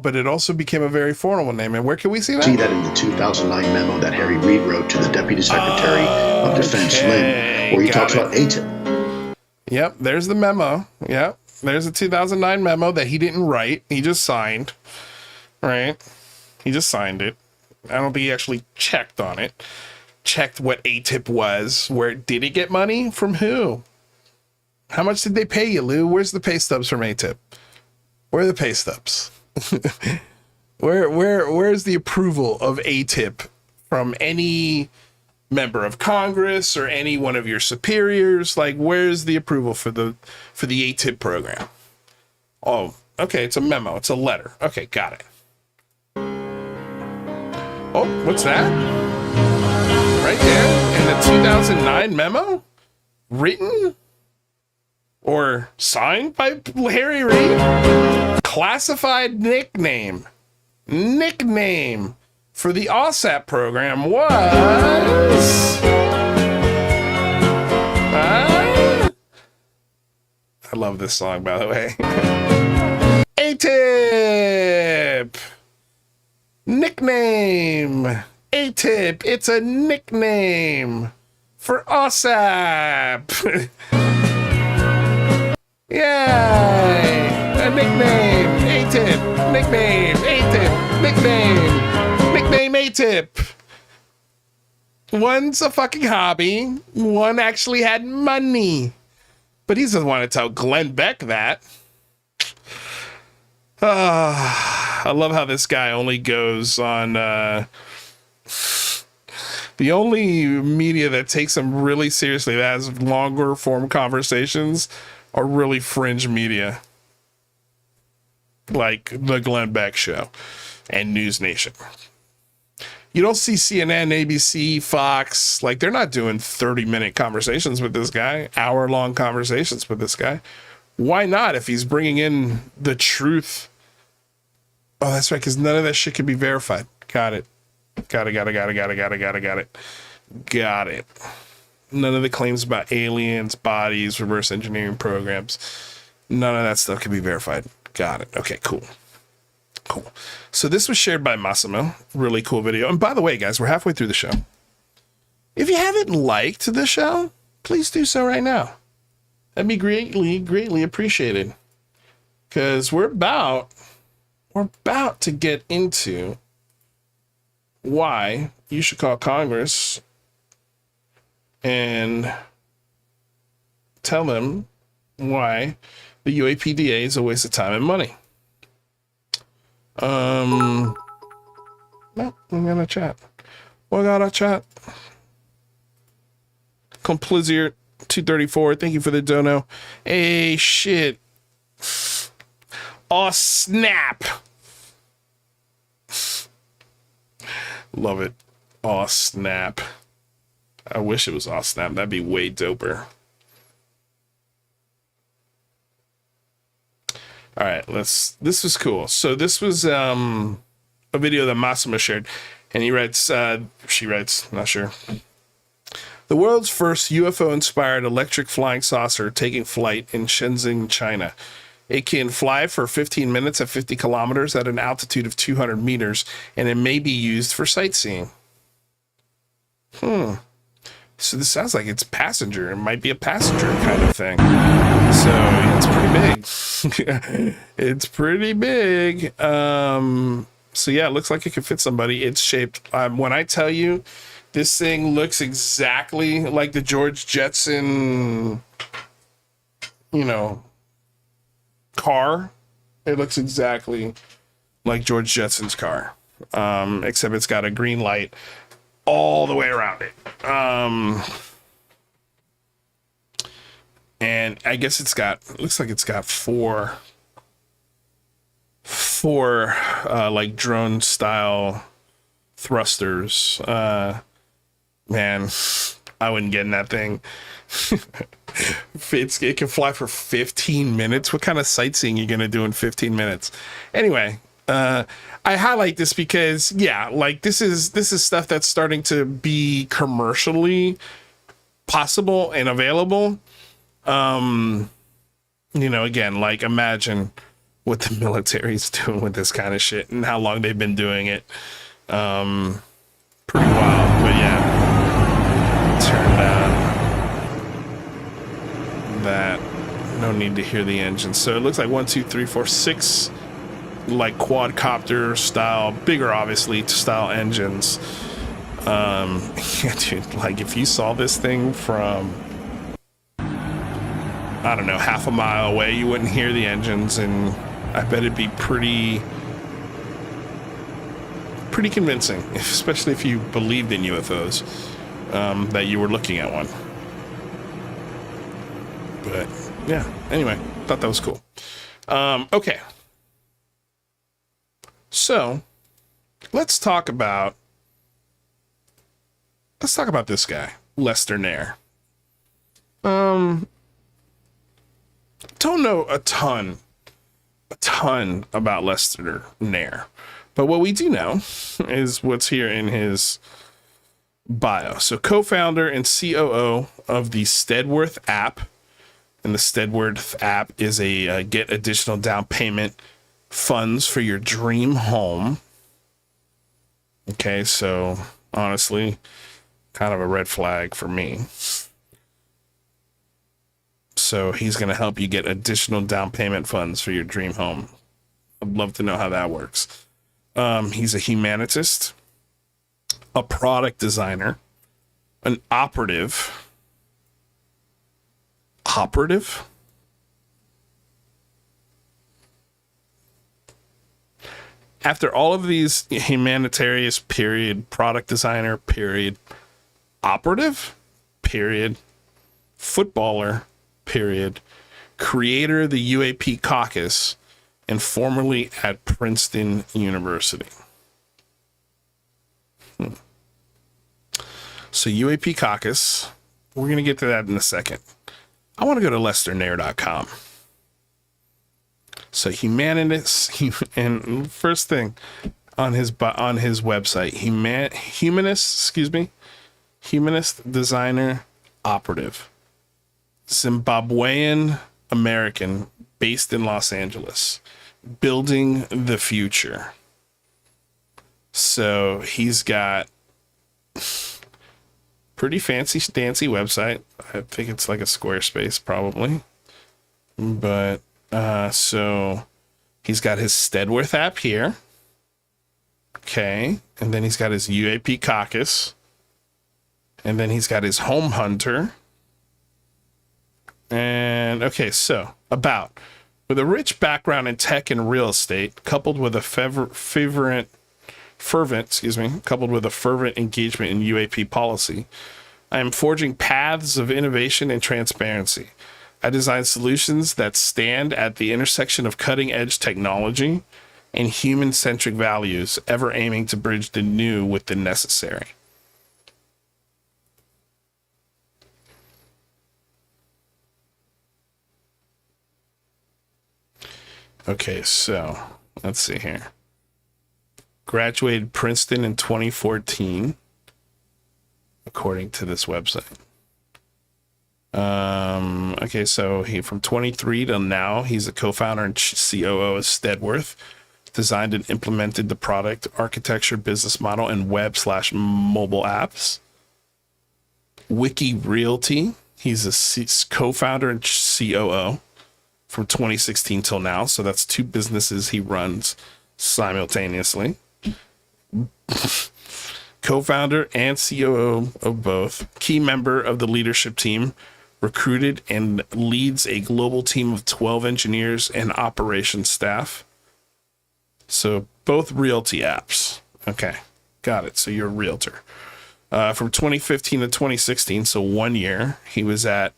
but it also became a very formal name. And where can we see that? see that in the 2009 memo that Harry Reid wrote to the Deputy Secretary of Defense, Lynn, where he talks about ATIP. Yep, there's the memo. Yep, there's the 2009 memo that he didn't write. He just signed. Right? He just signed it. I don't think he actually checked on it. Checked what ATIP was. Where did he get money? From who? How much did they pay you, Lou? Where's the pay stubs from ATIP? Where are the pay stubs? Where's the approval of ATIP from any member of Congress or any one of your superiors? Like, where's the approval for the ATIP program? Oh, okay, it's a memo. It's a letter. Okay, got it. Oh, what's that? Right there in the 2009 memo? Written or signed by Harry Reid? Classified nickname for the OSAP program was... I love this song, by the way. ATIP A-Tip. Nickname. A-Tip. It's a nickname for OSAP. Yay! A nickname. A-Tip. Nickname. A-Tip. Nickname. Nickname A-Tip. One's a fucking hobby. One actually had money. But he doesn't want to tell Glenn Beck that. I love how this guy only goes on... the only media that takes him really seriously, that has longer form conversations, are really fringe media. Like the Glenn Beck Show and News Nation. You don't see CNN, ABC, Fox, like they're not doing 30-minute conversations with this guy, hour-long conversations with this guy. Why not if he's bringing in the truth? Oh, that's right, because none of that shit can be verified. Got it. Got it. None of the claims about aliens, bodies, reverse engineering programs, none of that stuff can be verified. Got it. Okay, cool. So this was shared by Massimo. Really cool video. And by the way, guys, we're halfway through the show. If you haven't liked the show, please do so right now. That'd be greatly appreciated. Because we're about to get into why you should call Congress and tell them why the UAPDA is a waste of time and money. No, we're gonna chat. Complizier 234, thank you for the dono. Hey, shit. Oh, snap. Love it. Oh, snap. I wish it was oh, snap. That'd be way doper. All right, this was cool. So this was a video that Massimo shared, and she writes, not sure. The world's first UFO-inspired electric flying saucer taking flight in Shenzhen, China. It can fly for 15 minutes at 50 kilometers at an altitude of 200 meters, and it may be used for sightseeing. So this sounds like it's passenger. It might be a passenger kind of thing. So it's pretty big. It's pretty big. So yeah, it looks like it could fit somebody. It's shaped. When I tell you, this thing looks exactly like the George Jetson, car. It looks exactly like George Jetson's car, except it's got a green light all the way around it. And I guess looks like it's got four like drone style thrusters. Man, I wouldn't get in that thing. It can fly for 15 minutes. What kind of sightseeing are you gonna do in 15 minutes? Anyway, I highlight this because this is stuff that's starting to be commercially possible and available. Again, like imagine what the military's doing with this kind of shit and how long they've been doing it. Pretty wild, but yeah. Turn down that. No need to hear the engine. So it looks like 1, 2, 3, 4, 6 like quadcopter style, bigger obviously style engines. Yeah, dude, like if you saw this thing from I don't know, half a mile away, you wouldn't hear the engines, and I bet it'd be pretty convincing, especially if you believed in UFOs, that you were looking at one. But yeah, anyway, thought that was cool. Okay. So let's talk about this guy, Lester Nair. Don't know a ton about Lester Nair, but what we do know is what's here in his bio. So co-founder and COO of the Steadworth app, and the Steadworth app is a get additional down payment funds for your dream home. Okay, so honestly, kind of a red flag for me. So he's going to help you get additional down payment funds for your dream home. I'd love to know how that works. He's a humanist, a product designer, an operative. After all of these, humanitarian, period, product designer, period, operative, period, footballer, period, creator of the UAP caucus, and formerly at Princeton University. So UAP caucus, we're going to get to that in a second. I want to go to lesternair.com. So humanists, and first thing on his website, humanist designer operative, Zimbabwean American based in Los Angeles, building the future. So he's got pretty fancy dancy website. I think it's like a Squarespace probably, but so he's got his Steadworth app here. Okay. And then he's got his UAP caucus. And then he's got his home hunter. And okay, so with a rich background in tech and real estate, coupled with a fervent engagement in UAP policy, I am forging paths of innovation and transparency. I design solutions that stand at the intersection of cutting-edge technology and human-centric values, ever aiming to bridge the new with the necessary. Okay, so let's see here. Graduated Princeton in 2014, according to this website. Okay, so from 23 till now, he's a co-founder and COO of Steadworth, designed and implemented the product, architecture, business model, and web/mobile apps. Wiki Realty, he's a co-founder and COO from 2016 till now. So that's two businesses he runs simultaneously. Co-founder and COO of both. Key member of the leadership team, recruited and leads a global team of 12 engineers and operations staff. So both realty apps. Okay, got it. So you're a realtor. From 2015 to 2016, so 1 year, he was at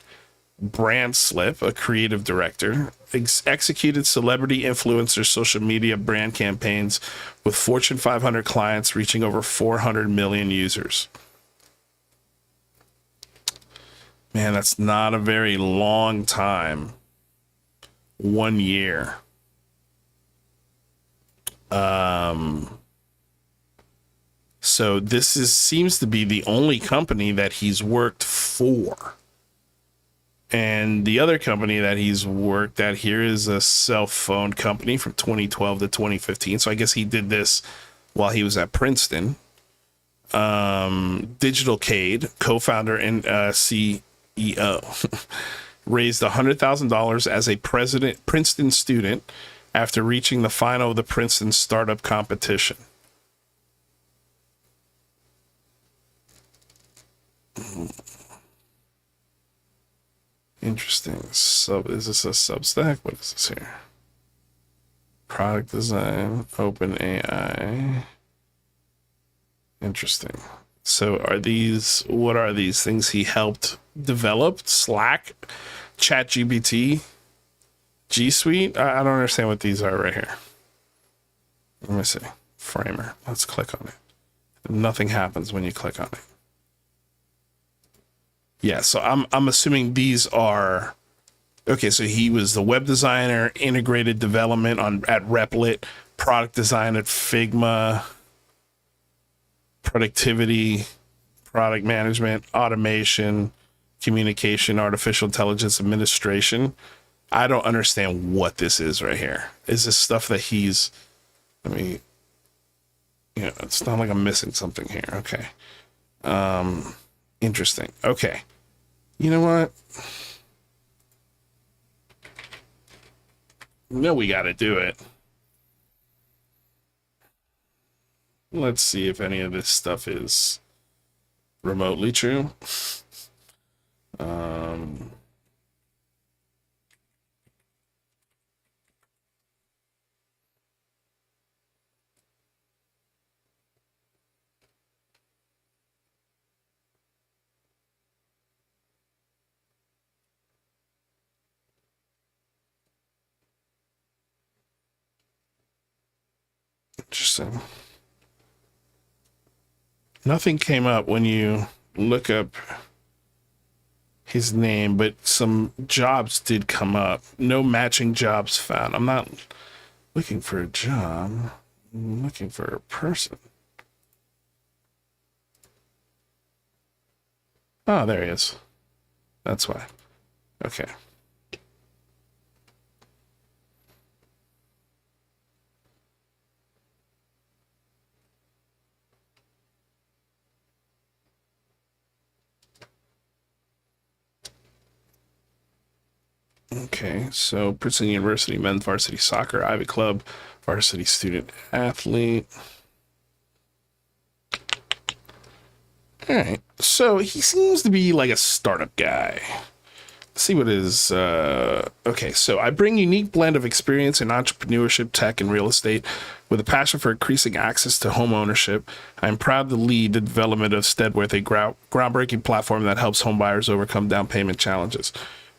Brand Slip, a creative director, executed celebrity influencer social media brand campaigns with Fortune 500 clients reaching over 400 million users. Man, that's not a very long time. 1 year. So this seems to be the only company that he's worked for. And the other company that he's worked at here is a cell phone company from 2012 to 2015. So I guess he did this while he was at Princeton. Digital Cade, co-founder and CEO, raised $100,000 as a Princeton student after reaching the final of the Princeton startup competition. Interesting. Is this a Substack? What is this here? Product design, OpenAI. Interesting. So what are these things he helped develop? Slack, ChatGPT, G Suite? I don't understand what these are right here. Let me see. Framer. Let's click on it. Nothing happens when you click on it. Yeah, so I'm assuming these are okay. So he was the web designer, integrated development at Replit, product design at Figma, productivity, product management, automation, communication, artificial intelligence administration. I don't understand what this is right here. Is this stuff that he's, it's not like I'm missing something here. Okay. Interesting. Okay. You know what? We got to do it. Let's see if any of this stuff is remotely true. Interesting. Nothing came up when you look up his name, but some jobs did come up. No matching jobs found. I'm not looking for a job. I'm looking for a person. Oh, there he is. That's why. Okay. Okay, so Princeton University men's varsity soccer, Ivy Club, varsity student athlete. All right, so he seems to be like a startup guy. Let's see what is, okay, so I bring unique blend of experience in entrepreneurship, tech, and real estate with a passion for increasing access to home ownership. I'm proud to lead the development of Steadworth, a groundbreaking platform that helps homebuyers overcome down payment challenges.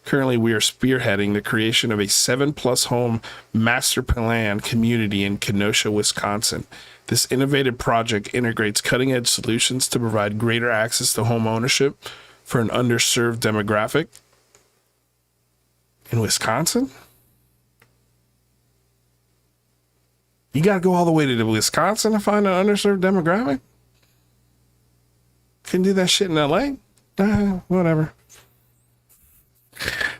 Currently, we are spearheading the creation of a 7+ home master plan community in Kenosha, Wisconsin. This innovative project integrates cutting-edge solutions to provide greater access to home ownership for an underserved demographic. In Wisconsin? You got to go all the way to Wisconsin to find an underserved demographic? Can do that shit in LA? Whatever.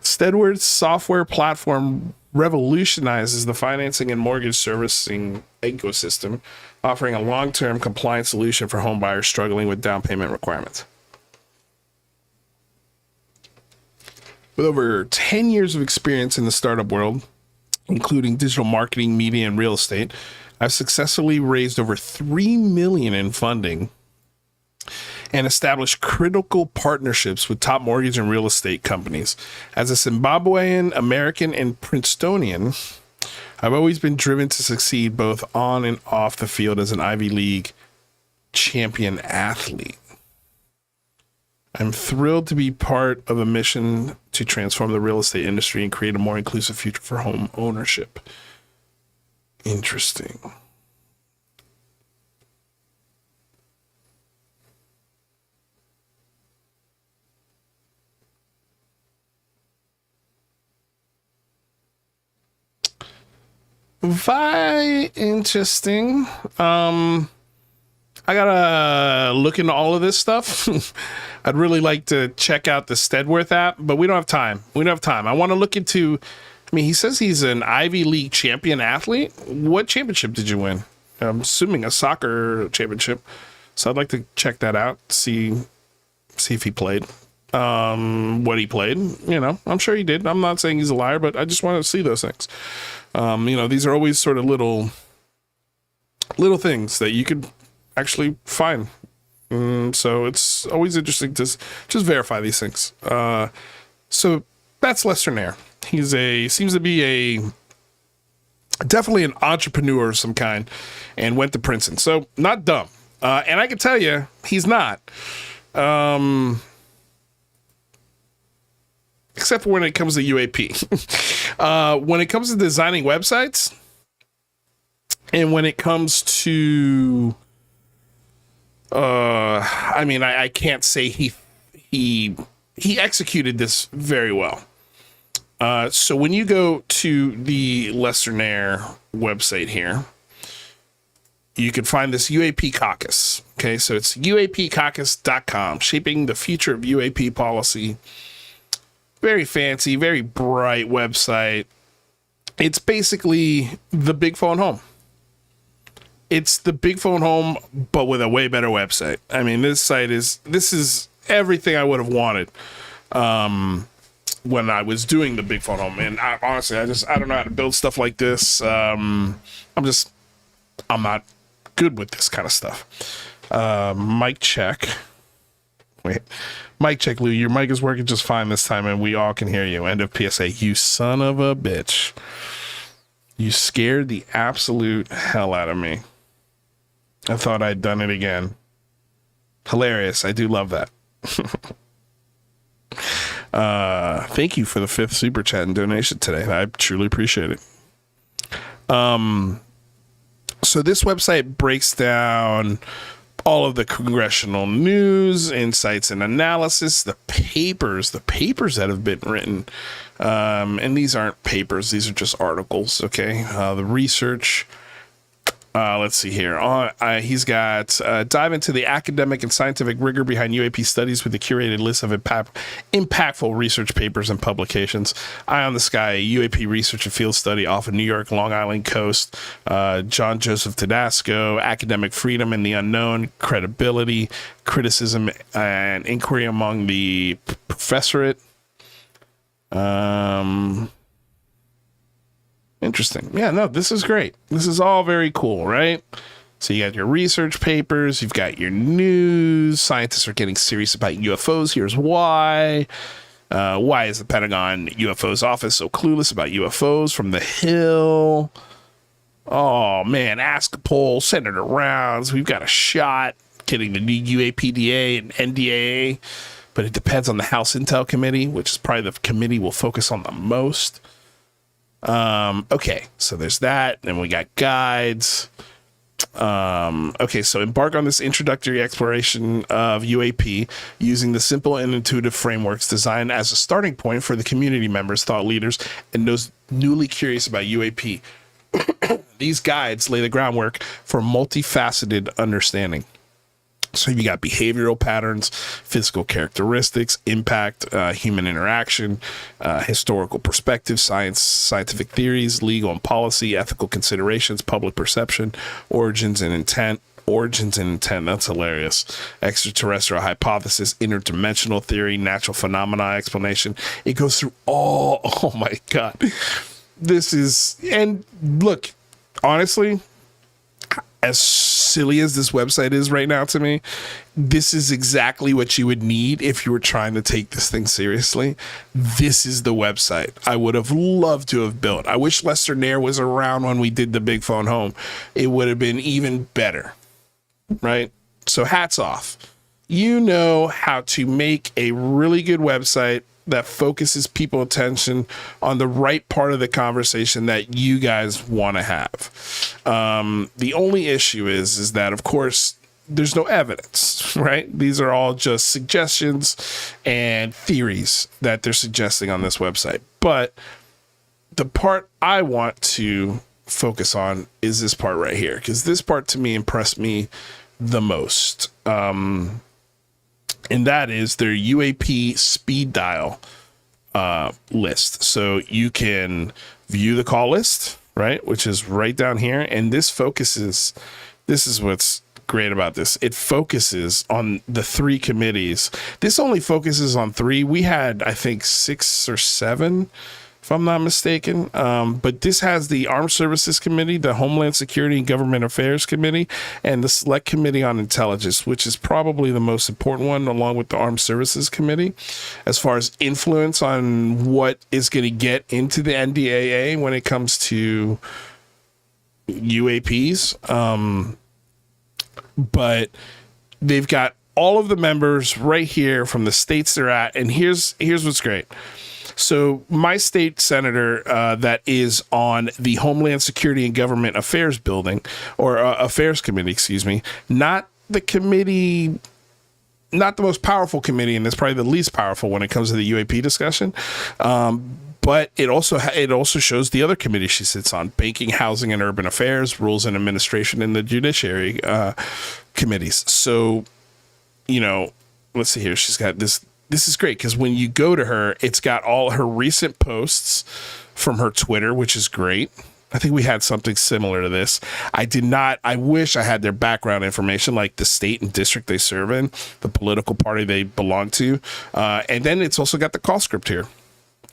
Steadworth's software platform revolutionizes the financing and mortgage servicing ecosystem, offering a long-term compliant solution for home buyers struggling with down payment requirements. With over 10 years of experience in the startup world, including digital marketing, media, and real estate, I've successfully raised over $3 million in funding and established critical partnerships with top mortgage and real estate companies. As a Zimbabwean, American, and Princetonian, I've always been driven to succeed both on and off the field as an Ivy League champion athlete. I'm thrilled to be part of a mission to transform the real estate industry and create a more inclusive future for home ownership. Interesting. Very interesting. I gotta look into all of this stuff. I'd really like to check out the Steadworth app, but we don't have time. I want to look into, he says he's an Ivy League champion athlete. What championship did you win? I'm assuming a soccer championship. So I'd like to check that out, see if he played. What he played, I'm sure he did. I'm not saying he's a liar, but I just want to see those things. These are always sort of little things that you could actually find. So it's always interesting to just verify these things. So that's Lester Nair. Seems to be definitely an entrepreneur of some kind and went to Princeton. So not dumb. And I can tell you, he's not. Except for when it comes to UAP. When it comes to designing websites, and when it comes to, I can't say he executed this very well. So when you go to the Lester Nair website here, you can find this UAP caucus. Okay, so it's uapcaucus.com, shaping the future of UAP policy. very fancy, very bright website. It's basically the big phone home. It's the big phone home, but with a way better website. I mean, this is everything I would have wanted when I was doing the big phone home. And honestly, I don't know how to build stuff like this. I'm not good with this kind of stuff. Mic check. Wait, mic check, Lou. Your mic is working just fine this time, and we all can hear you. End of PSA. You son of a bitch. You scared the absolute hell out of me. I thought I'd done it again. Hilarious. I do love that. Thank you for the 5th super chat and donation today. I truly appreciate it. So this website breaks down all of the congressional news, insights and analysis, the papers that have been written. And these aren't papers. These are just articles. Okay. The research, let's see here. He's got dive into the academic and scientific rigor behind UAP studies with a curated list of impactful research papers and publications. Eye on the Sky, UAP research and field study off of New York, Long Island coast. John Joseph Tedesco, Academic Freedom and the Unknown, Credibility, Criticism and Inquiry Among the Professorate. Interesting. Yeah, no, this is great. This is all very cool, right? So you got your research papers, you've got your news, scientists are getting serious about UFOs. Here's why. Why is the Pentagon UFOs office so clueless about UFOs from the Hill? Oh man, ask a poll, send it around. We've got a shot getting the new UAPDA and NDAA, but it depends on the House Intel Committee, which is probably the committee we'll focus on the most. Okay, so there's that. Then we got guides. Okay, so embark on this introductory exploration of UAP using the simple and intuitive frameworks designed as a starting point for the community members, thought leaders, and those newly curious about UAP. These guides lay the groundwork for multifaceted understanding. So you got behavioral patterns, physical characteristics, impact, human interaction, historical perspective, scientific theories, legal and policy, ethical considerations, public perception, origins and intent. That's hilarious. Extraterrestrial hypothesis, interdimensional theory, natural phenomena explanation. It goes through all. Oh my God. This is, and look, honestly, as silly as this website is right now to me, this is exactly what you would need if you were trying to take this thing seriously. This is the website I would have loved to have built. I wish Lester Nair was around when we did the big phone home. It would have been even better, right? So hats off. You know how to make a really good website that focuses people's attention on the right part of the conversation that you guys want to have. The only issue is that, of course, there's no evidence, right? These are all just suggestions and theories that they're suggesting on this website. But the part I want to focus on is this part right here, because this part to me impressed me the most. And that is their UAP speed dial list. So you can view the call list, right? Which is right down here. And this focuses, this is what's great about this. It focuses on the 3 committees. This only focuses on 3. We had, I think, 6 or 7, if I'm not mistaken. But this has the Armed Services Committee, the Homeland Security and Government Affairs Committee, and the Select Committee on Intelligence, which is probably the most important one, along with the Armed Services Committee, as far as influence on what is going to get into the NDAA when it comes to UAPs. But they've got all of the members right here from the states they're at. And here's what's great. So my state senator that is on the Homeland Security and Government Affairs building, or Affairs Committee, excuse me, not the committee, not the most powerful committee, and that's probably the least powerful when it comes to the UAP discussion. But it also shows the other committee she sits on: Banking, Housing and Urban Affairs, Rules and Administration, and the Judiciary committees. So, you know, let's see here. She's got this this is great because when you go to her, it's got all her recent posts from her Twitter, which is great. I think we had something similar to this. I wish I had their background information, like the state and district they serve in, the political party they belong to. And then it's also got the call script here,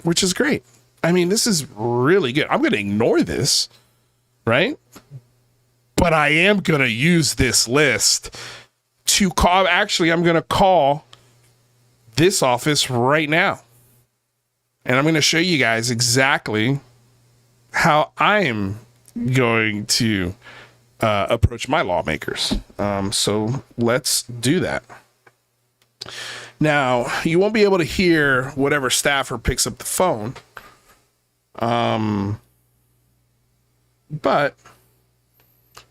which is great. I mean, this is really good. I'm going to ignore this, right? But I am going to use this list to call. Actually, I'm going to call this office right now. And I'm going to show you guys exactly how I'm going to approach my lawmakers. So let's do that. Now, you won't be able to hear whatever staffer picks up the phone. But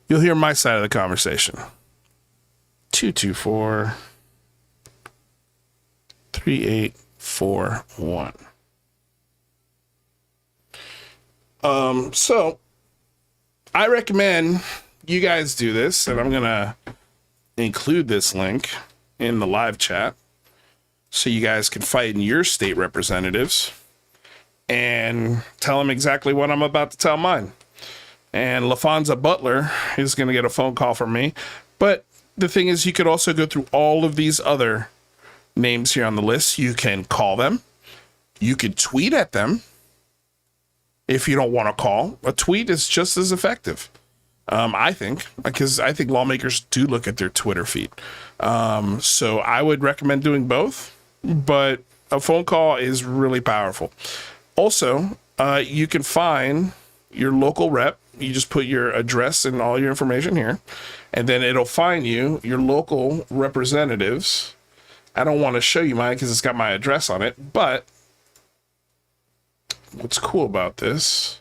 you'll hear my side of the conversation. 224-3841. So I recommend you guys do this, and I'm going to include this link in the live chat so you guys can fight in your state representatives and tell them exactly what I'm about to tell mine. And LaFonza Butler is going to get a phone call from me. But the thing is, you could also go through all of these other names here on the list. You can call them. You could tweet at them. If you don't want to call, a tweet is just as effective. I think, because I think lawmakers do look at their Twitter feed. So I would recommend doing both, but a phone call is really powerful. Also, you can find your local rep. You just put your address and all your information here, and then it'll find you your local representatives. I don't want to show you mine because it's got my address on it, but what's cool about this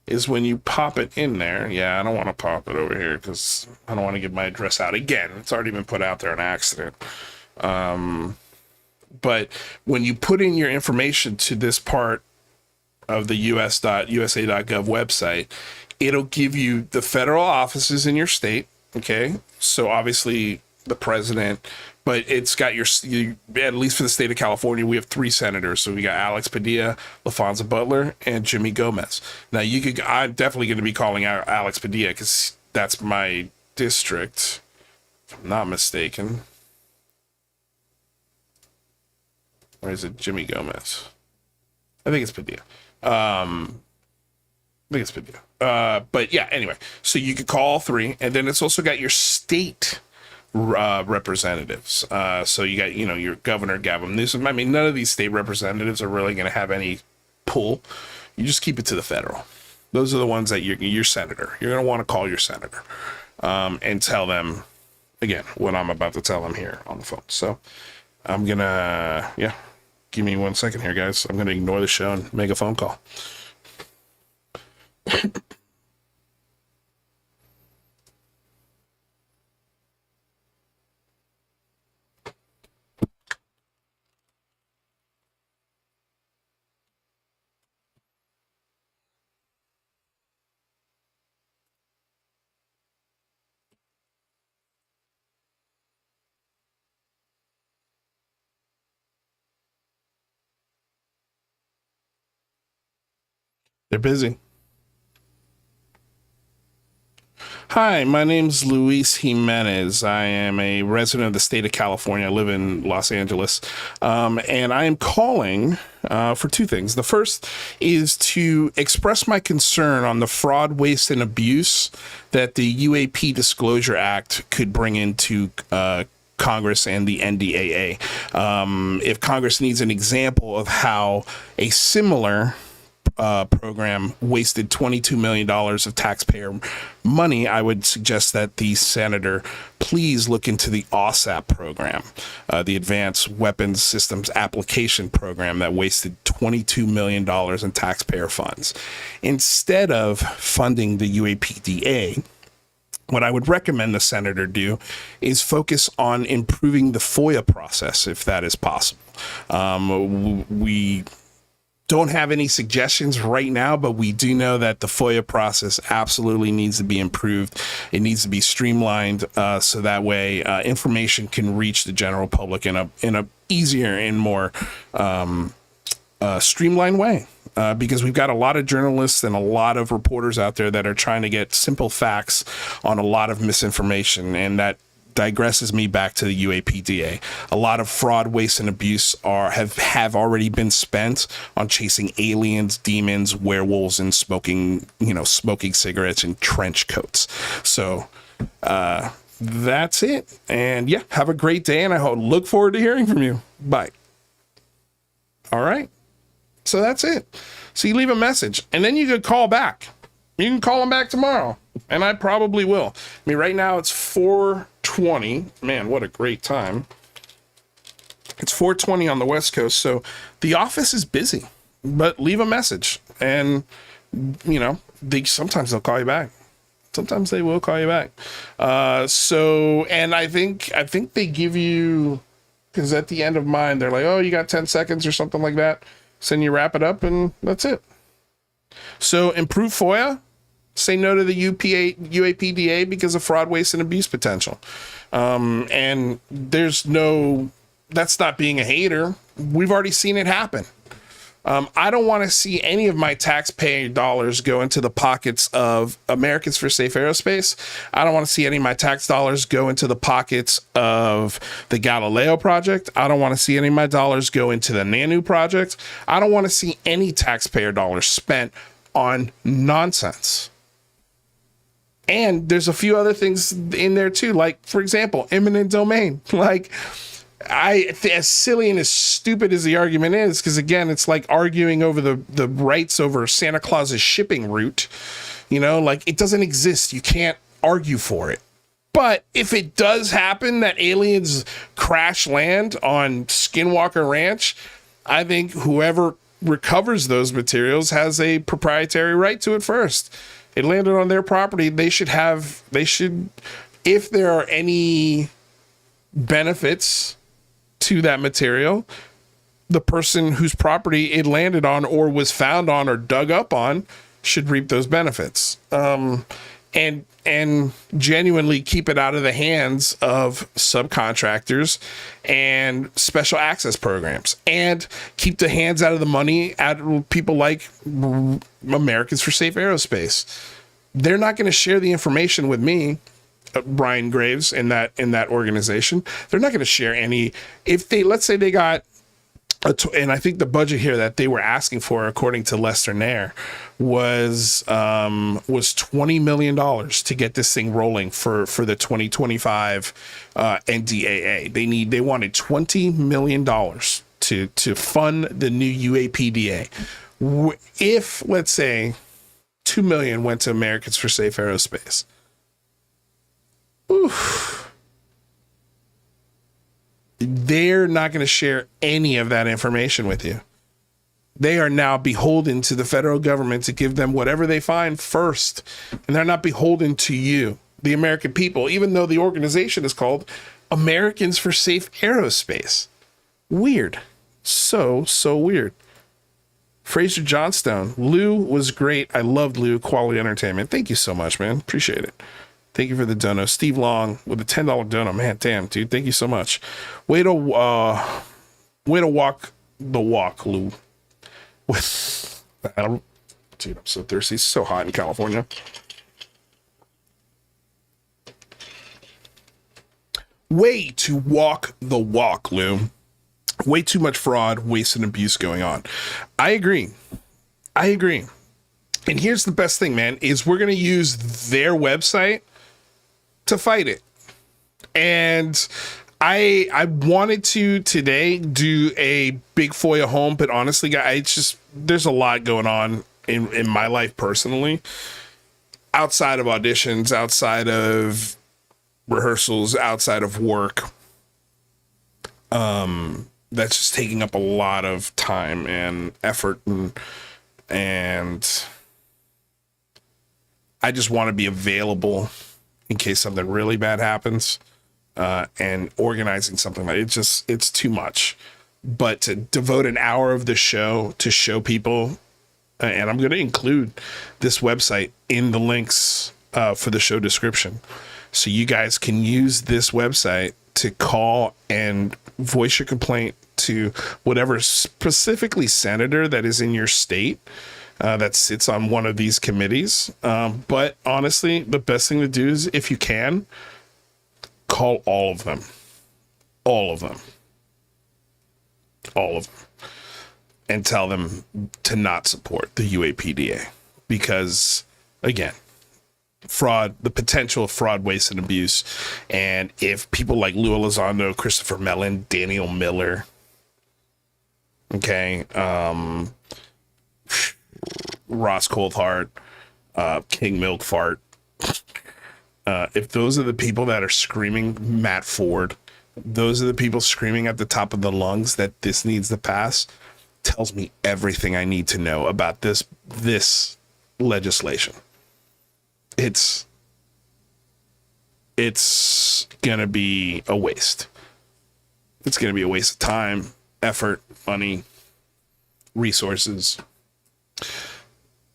is when you pop it in there. Yeah, I don't want to pop it over here because I don't want to give my address out again. It's already been put out there on accident. But when you put in your information to this part of the us.usa.gov website, it'll give you the federal offices in your state. Okay. So obviously the president, but it's got your, at least for the state of California, we have 3 senators. So we got Alex Padilla, LaFonza Butler, and Jimmy Gomez. Now I'm definitely going to be calling out Alex Padilla because that's my district, if I'm not mistaken. Or is it Jimmy Gomez? I think it's Padilla. But yeah, anyway, so you could call all 3, and then it's also got your state representatives. So you got, your Governor Gavin Newsom. I mean, none of these state representatives are really going to have any pull. You just keep it to the federal. Those are the ones that your senator. You're going to want to call your senator and tell them, again, what I'm about to tell them here on the phone. So I'm going to, give me 1 second here, guys. I'm going to ignore the show and make a phone call. They're busy. Hi, my name's Luis Jimenez. I am a resident of the state of California. I live in Los Angeles. And I am calling for 2 things. The first is to express my concern on the fraud, waste, and abuse that the UAP Disclosure Act could bring into Congress and the NDAA. If Congress needs an example of how a similar program wasted $22 million of taxpayer money, I would suggest that the senator please look into the OSAP program, the Advanced Weapons Systems Application Program that wasted $22 million in taxpayer funds. Instead of funding the UAPDA, what I would recommend the senator do is focus on improving the FOIA process, if that is possible. We don't have any suggestions right now, but we do know that the FOIA process absolutely needs to be improved. It needs to be streamlined so that way information can reach the general public in a easier and more streamlined way. Because we've got a lot of journalists and a lot of reporters out there that are trying to get simple facts on a lot of misinformation, and that digresses me back to the UAPDA. A lot of fraud, waste, and abuse have already been spent on chasing aliens, demons, werewolves, and smoking cigarettes in trench coats. So that's it. And yeah, have a great day, and I look forward to hearing from you. Bye. All right. So that's it. So you leave a message, and then you could call back. You can call them back tomorrow, and I probably will. I mean, right now it's 4:20. Man, what a great time. It's 4:20 on the West Coast, so the office is busy. But leave a message, and sometimes they'll call you back. Sometimes they will call you back. And I think they give you, because at the end of mine, they're like, oh, you got 10 seconds or something like that. So then you wrap it up, and that's it. So improve FOIA. Say no to the UAPDA because of fraud, waste, and abuse potential. And that's not being a hater. We've already seen it happen. I don't want to see any of my taxpayer dollars go into the pockets of Americans for Safe Aerospace. I don't want to see any of my tax dollars go into the pockets of the Galileo project. I don't want to see any of my dollars go into the NANU project. I don't want to see any taxpayer dollars spent on nonsense. And there's a few other things in there too, like, for example, eminent domain. Like, as silly and as stupid as the argument is, because again, it's like arguing over the rights over Santa Claus's shipping route. Like, it doesn't exist. You can't argue for it. But if it does happen that aliens crash land on Skinwalker Ranch, I think whoever recovers those materials has a proprietary right to it first. It landed on their property. They should, if there are any benefits to that material, the person whose property it landed on or was found on or dug up on should reap those benefits. And genuinely keep it out of the hands of subcontractors and special access programs, and keep the hands out of the money out of people like Americans for Safe Aerospace. They're not going to share the information with me, Brian Graves, in that organization. They're not going to share any. If let's say they got, and I think the budget here that they were asking for, according to Lester Nair, was $20 million to get this thing rolling for the 2025 NDAA. They wanted $20 million to fund the new UAPDA. If, let's say, $2 million went to Americans for Safe Aerospace, oof, they're not going to share any of that information with you. They are now beholden to the federal government to give them whatever they find first. And they're not beholden to you, the American people, even though the organization is called Americans for Safe Aerospace. Weird. So weird. Fraser Johnstone. Lou was great. I loved Lou. Quality entertainment. Thank you so much, man. Appreciate it. Thank you for the dono. Steve Long with a $10 dono. Man, damn, dude. Thank you so much. Way to walk the walk, Lou. Dude, I'm so thirsty. It's so hot in California. Way to walk the walk, Lou. Way too much fraud, waste, and abuse going on. I agree. And here's the best thing, man, is we're going to use their website to fight it. And I wanted to today do a big FOIA home, but honestly, guys, there's a lot going on in my life personally, outside of auditions, outside of rehearsals, outside of work. That's just taking up a lot of time and effort, and I just want to be available in case something really bad happens. And organizing something like it's too much. But to devote an hour of the show to show people, and I'm going to include this website in the links for the show description, so you guys can use this website to call and voice your complaint to whatever specifically senator that is in your state that sits on one of these committees. But honestly, the best thing to do is, if you can, call all of them. All of them. All of them. And tell them to not support the UAPDA. Because, again, fraud, the potential of fraud, waste, and abuse. And if people like Lou Elizondo, Christopher Mellon, Daniel Miller, okay, Ross Coulthard, King Milkfart, if those are the people that are screaming, Matt Ford, those are the people screaming at the top of the lungs that this needs to pass, tells me everything I need to know about this legislation. It's gonna be a waste. It's gonna be a waste of time, effort, money, resources.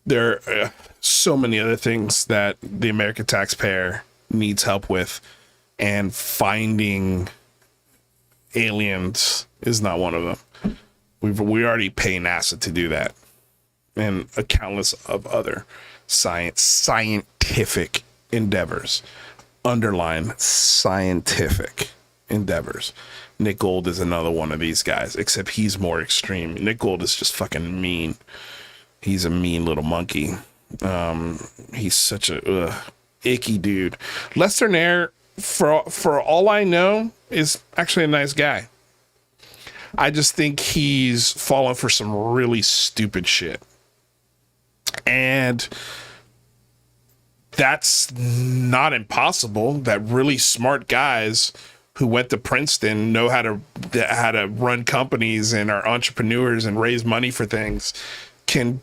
There are so many other things that the American taxpayer needs help with, and finding aliens is not one of them. We already pay NASA to do that, and a countless of other scientific endeavors. Underline scientific endeavors. Nick Gold is another one of these guys, except he's more extreme. Nick Gold is just fucking mean. He's a mean little monkey. He's such a icky dude. Lester Nair, for all I know, is actually a nice guy. I just think he's fallen for some really stupid shit. And that's not impossible, that really smart guys who went to Princeton know how to run companies and are entrepreneurs and raise money for things can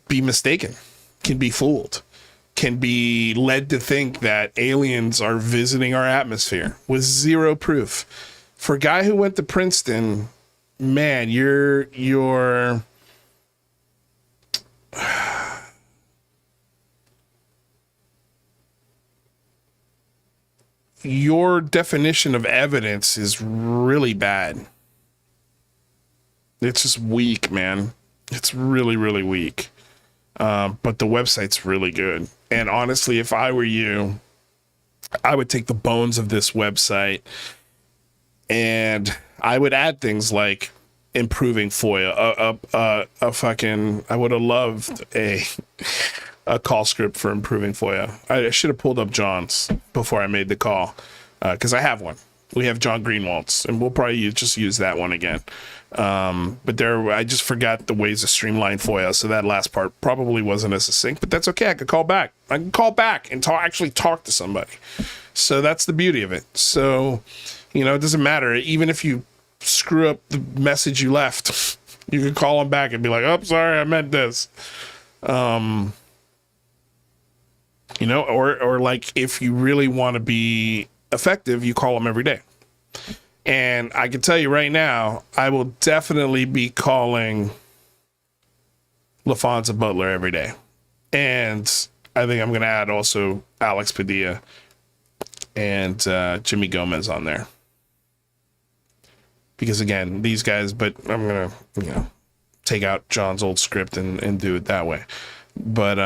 be mistaken, can be fooled, can be led to think that aliens are visiting our atmosphere with zero proof. For a guy who went to Princeton, man, you're your definition of evidence is really bad. It's just weak, man. It's really, really weak. But the website's really good. And honestly, if I were you, I would take the bones of this website and I would add things like improving FOIA. I would have loved a call script for improving FOIA. I should have pulled up John's before I made the call, because I have one. We have John Greenwald's, and we'll probably just use that one again. But I just forgot the ways to streamline FOIA, so that last part probably wasn't as succinct, but that's okay. I could call back. I can call back and actually talk to somebody. So that's the beauty of it. So, it doesn't matter. Even if you screw up the message you left, you can call them back and be like, oh, sorry, I meant this. Or like, if you really want to be effective, you call them every day. And I can tell you right now, I will definitely be calling LaFonza Butler every day. And I think I'm going to add also Alex Padilla and Jimmy Gomez on there. Because again, these guys, but I'm going to, take out John's old script and do it that way. But,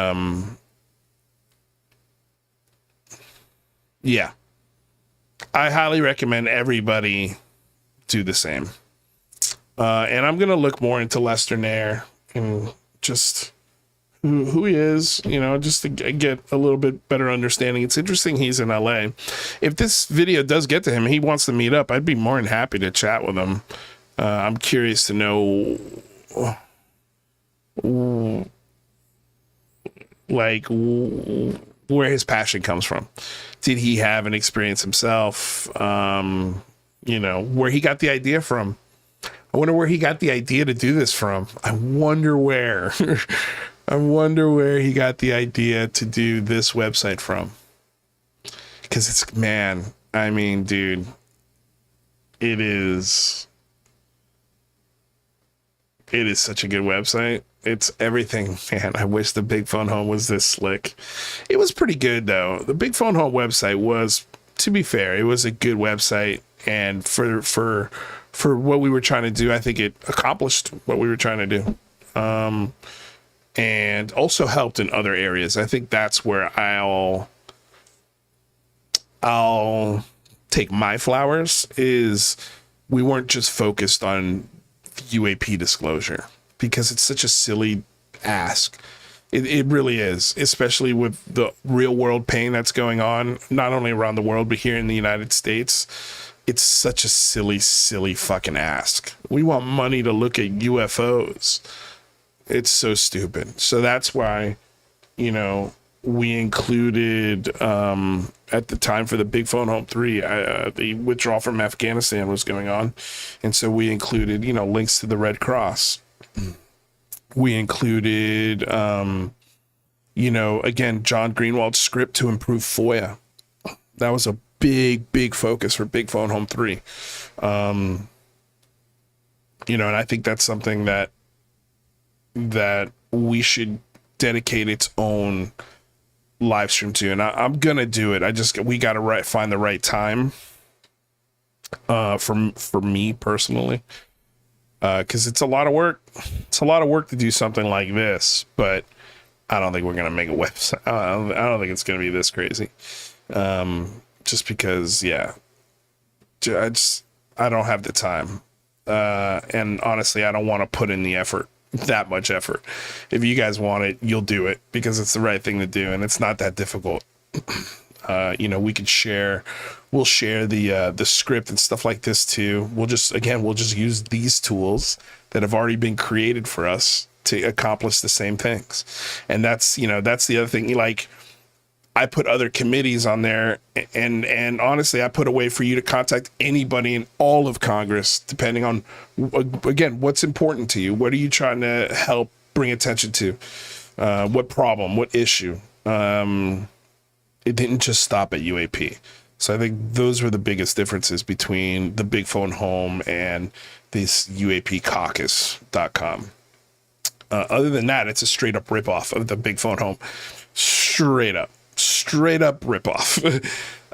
yeah. I highly recommend everybody do the same. And I'm going to look more into Lester Nair and just who he is, just to get a little bit better understanding. It's interesting he's in LA. If this video does get to him, he wants to meet up, I'd be more than happy to chat with him. I'm curious to know where his passion comes from. Did he have an experience himself? Where he got the idea from. I wonder where he got the idea to do this from. I wonder where. I wonder where he got the idea to do this website from. Because dude, it is such a good website. It's everything, man. I wish the Big Phone Home was this slick. It was pretty good, though. The Big Phone Home website was to be fair, it was a good website, and for what we were trying to do, I think it accomplished what we were trying to do. And also helped in other areas. I think that's where I'll take my flowers, is we weren't just focused on UAP disclosure, because it's such a silly ask. It really is, especially with the real world pain that's going on, not only around the world, but here in the United States. It's such a silly fucking ask. We want money to look at UFOs. It's so stupid. So that's why, you know, we included at the time for the Big Phone Home 3, the withdrawal from Afghanistan was going on. And so we included, you know, links to the Red Cross. We included, you know, again, John Greenwald's script to improve FOIA. That was a big focus for Big Phone Home 3. You know, and I think that's something that we should dedicate its own live stream to, and I'm gonna do it. We gotta find the right time for me personally, because it's a lot of work. It's a lot of work to do something like this, but I don't think we're gonna make a website. I don't think it's gonna be this crazy. Just because, yeah, I don't have the time, and honestly, I don't want to put in the effort. That much effort. If you guys want it, you'll do it, because it's the right thing to do, and it's not that difficult. You know, we'll share the script and stuff like this too. We'll just use these tools that have already been created for us to accomplish the same things. And that's the other thing. Like, I put other committees on there, and honestly, I put a way for you to contact anybody in all of Congress, depending on, again, what's important to you. What are you trying to help bring attention to? What problem? What issue? It didn't just stop at UAP. So I think those were the biggest differences between the Big Phone Home and this UAPcaucus.com. Other than that, it's a straight up ripoff of the Big Phone Home. Straight up ripoff.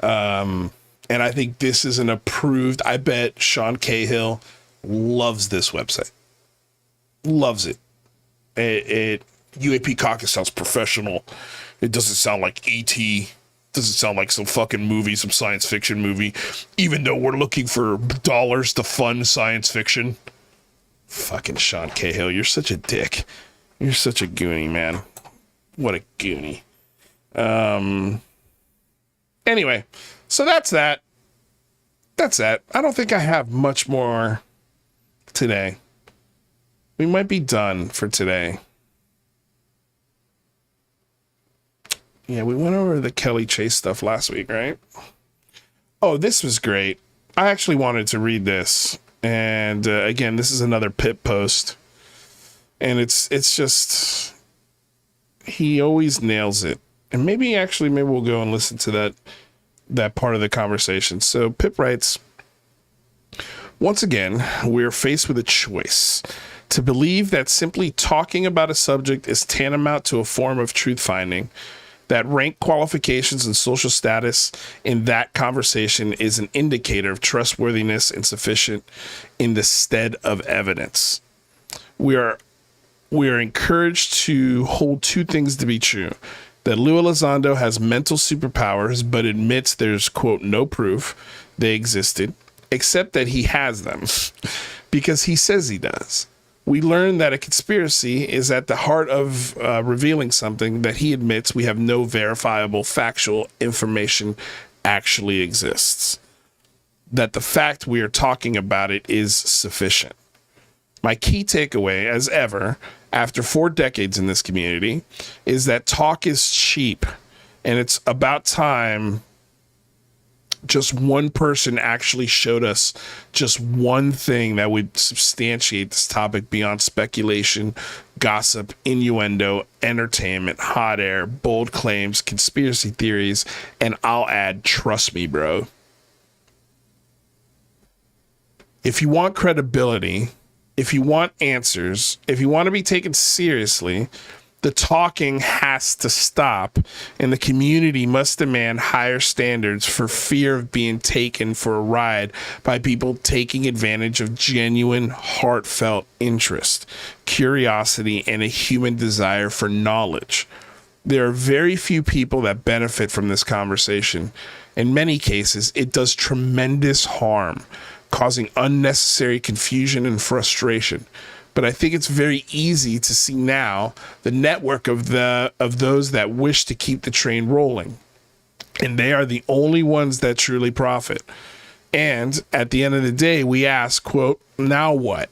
And I think this is an approved, I bet Sean Cahill loves this website. Loves it. UAP Caucus sounds professional. It doesn't sound like E.T. Doesn't sound like some fucking movie, some science fiction movie, even though we're looking for dollars to fund science fiction. Fucking Sean Cahill, you're such a dick. You're such a goonie, man. What a goonie. Anyway, so that's that. I don't think I have much more today. We might be done for today. Yeah, we went over the Kelly Chase stuff last week, right? Oh, this was great. I actually wanted to read this. And again, this is another Pip post. And it's just, he always nails it. And maybe we'll go and listen to that part of the conversation. So Pip writes, once again, we're faced with a choice: to believe that simply talking about a subject is tantamount to a form of truth finding, that rank qualifications and social status in that conversation is an indicator of trustworthiness and sufficient in the stead of evidence. We are encouraged to hold two things to be true: that Lou Elizondo has mental superpowers, but admits there's, quote, no proof they existed, except that he has them, because he says he does. We learn that a conspiracy is at the heart of revealing something that he admits we have no verifiable factual information actually exists. That the fact we are talking about it is sufficient. My key takeaway, as ever, after 4 decades in this community, is that talk is cheap, and it's about time just one person actually showed us just one thing that would substantiate this topic beyond speculation, gossip, innuendo, entertainment, hot air, bold claims, conspiracy theories, and I'll add, trust me, bro. If you want credibility, if you want answers, if you want to be taken seriously, The talking has to stop, and the community must demand higher standards for fear of being taken for a ride by people taking advantage of genuine, heartfelt interest, curiosity, and a human desire for knowledge. There are very few people that benefit from this conversation. In many cases, it does tremendous harm, causing unnecessary confusion and frustration. But I think it's very easy to see now the network of those that wish to keep the train rolling. And they are the only ones that truly profit. And at the end of the day, we ask, quote, now what?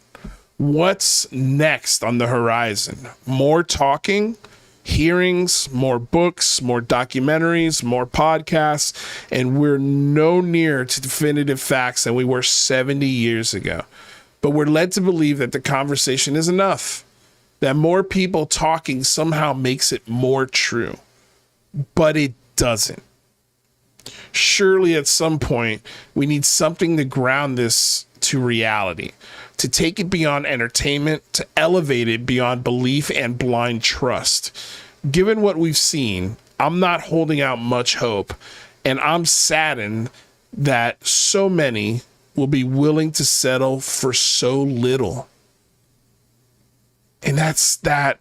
What's next on the horizon? More talking, hearings, more books, more documentaries, more podcasts, and we're no nearer to definitive facts than we were 70 years ago. But we're led to believe that the conversation is enough, that more people talking somehow makes it more true. But it doesn't. Surely at some point, we need something to ground this to reality, to take it beyond entertainment, to elevate it beyond belief and blind trust. Given what we've seen, I'm not holding out much hope, and I'm saddened that so many will be willing to settle for so little. And that's that.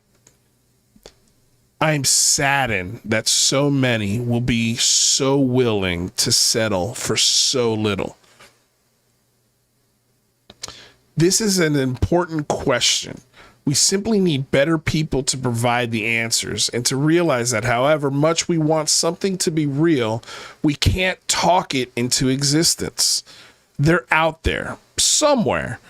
I'm saddened that so many will be so willing to settle for so little. This is an important question. We simply need better people to provide the answers and to realize that however much we want something to be real, we can't talk it into existence. They're out there somewhere,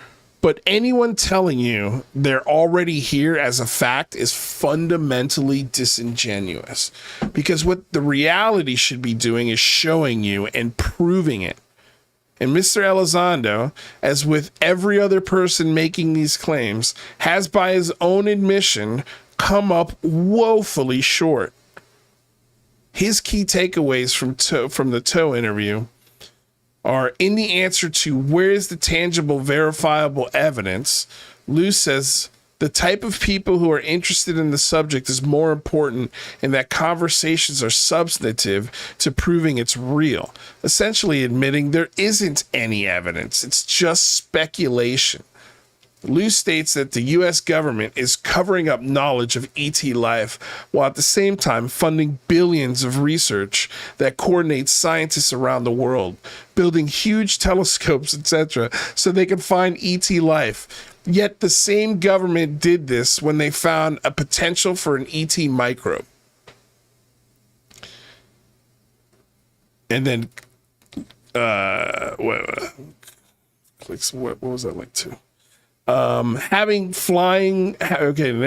but anyone telling you they're already here as a fact is fundamentally disingenuous, because what the reality should be doing is showing you and proving it. And Mr. Elizondo, as with every other person making these claims, has by his own admission come up woefully short. His key takeaways from the Toe interview are in the answer to where is the tangible, verifiable evidence. Lou says the type of people who are interested in the subject is more important, and that conversations are substantive to proving it's real, essentially admitting there isn't any evidence. It's just speculation. Lou states that the U.S. government is covering up knowledge of ET life while at the same time funding billions of research that coordinates scientists around the world, building huge telescopes, etc., so they can find ET life. Yet the same government did this when they found a potential for an ET microbe. And then, what was that link to? Then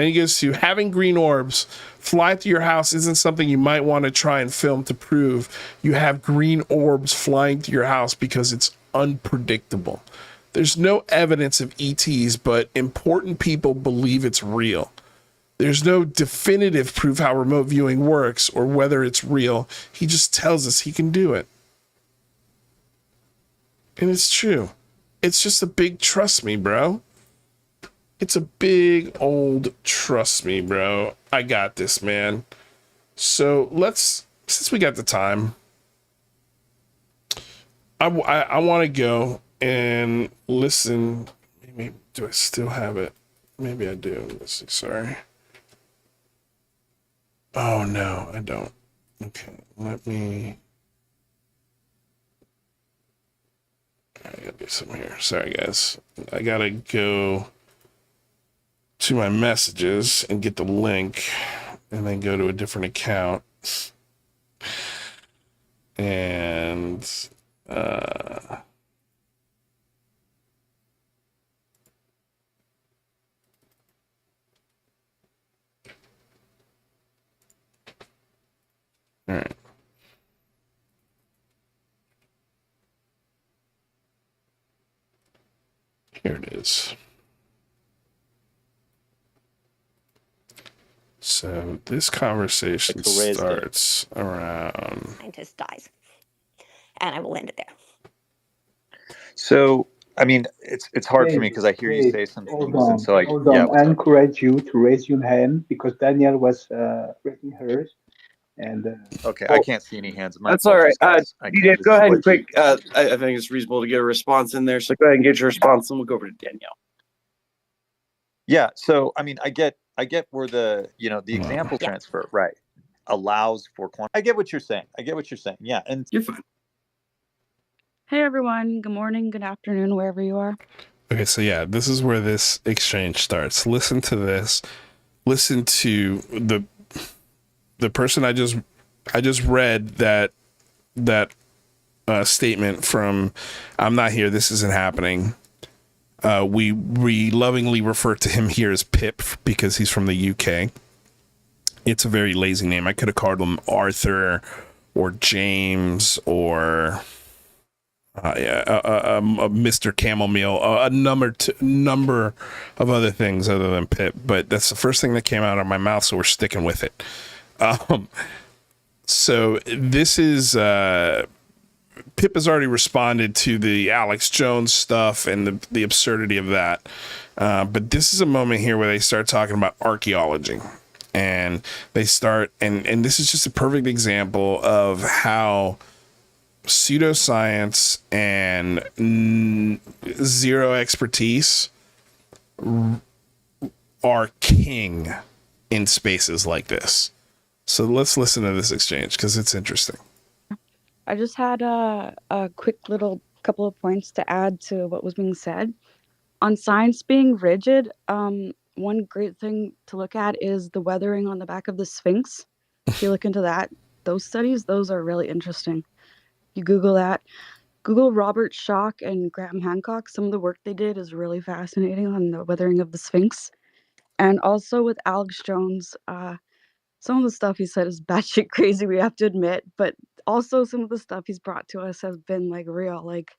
he goes to having green orbs fly through your house isn't something you might want to try and film to prove you have green orbs flying through your house because it's unpredictable. There's no evidence of ETs, but important people believe it's real. There's no definitive proof how remote viewing works or whether it's real. He just tells us he can do it. And it's true. It's just a big trust me, bro. It's a big old trust me, bro. I got this, man. So since we got the time, I want to go and listen. Maybe, do I still have it? Maybe I do. Let's see. Sorry. Oh, no, I don't. Okay, let me. I gotta do something here. Sorry, guys. I gotta go to my messages and get the link and then go to a different account. And all right. Here it is. So this conversation starts around. Scientist dies, and I will end it there. So I mean, it's hard for me because I hear you say some things, and so like, Hold yeah, on. what's I up? encourage you to raise your hand because Danielle was raising hers. And Okay, I Well, can't see any hands. My that's all right. apologies, guys. I DJ, can't. This go is ahead and glitchy. quick. I think it's reasonable to get a response in there. So go ahead and get your response, and we'll go over to Danielle. Yeah. So I mean, I get where the the example Yeah. transfer right allows for quantum. I get what you're saying. Yeah, and You're fine. Hey everyone, good morning, good afternoon, wherever you are. Okay, so yeah, this is where this exchange starts. Listen to this. Listen to the person I just read that statement from. I'm not here. This isn't happening. We lovingly refer to him here as Pip because he's from the UK. It's a very lazy name. I could have called him Arthur or James or Mr. Chamomile, a number of other things other than Pip. But that's the first thing that came out of my mouth, so we're sticking with it. So this is Pip has already responded to the Alex Jones stuff and the absurdity of that. But this is a moment here where they start talking about archaeology. And they start, and this is just a perfect example of how pseudoscience and zero expertise are king in spaces like this. So let's listen to this exchange because it's interesting. I just had a quick little couple of points to add to what was being said. On science being rigid, one great thing to look at is the weathering on the back of the Sphinx. If you look into that, those studies, those are really interesting. You Google that. Google Robert Schoch and Graham Hancock. Some of the work they did is really fascinating on the weathering of the Sphinx. And also with Alex Jones, some of the stuff he said is batshit crazy, we have to admit, but also some of the stuff he's brought to us has been like real. Like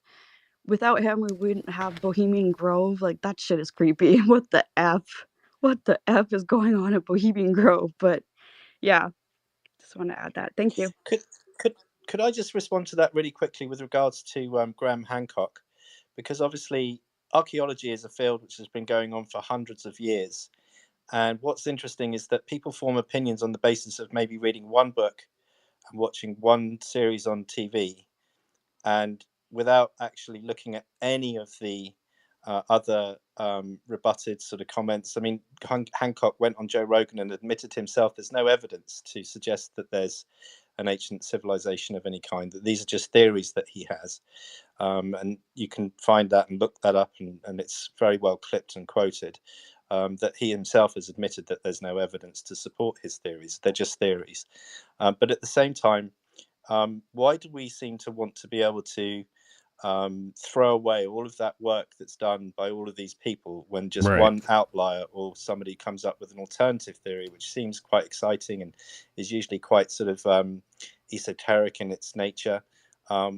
without him, we wouldn't have Bohemian Grove. Like that shit is creepy. What the F? What the F is going on at Bohemian Grove? But yeah, just want to add that. Thank you. Could I just respond to that really quickly with regards to Graham Hancock? Because obviously archaeology is a field which has been going on for hundreds of years. And what's interesting is that people form opinions on the basis of maybe reading one book and watching one series on TV, and without actually looking at any of the other rebutted sort of comments. I mean, Hancock went on Joe Rogan and admitted himself there's no evidence to suggest that there's an ancient civilization of any kind, that these are just theories that he has. And you can find that and look that up, and it's very well clipped and quoted, that he himself has admitted that there's no evidence to support his theories. They're just theories. But at the same time, why do we seem to want to be able to throw away all of that work that's done by all of these people when just Right. one outlier or somebody comes up with an alternative theory, which seems quite exciting and is usually quite sort of esoteric in its nature,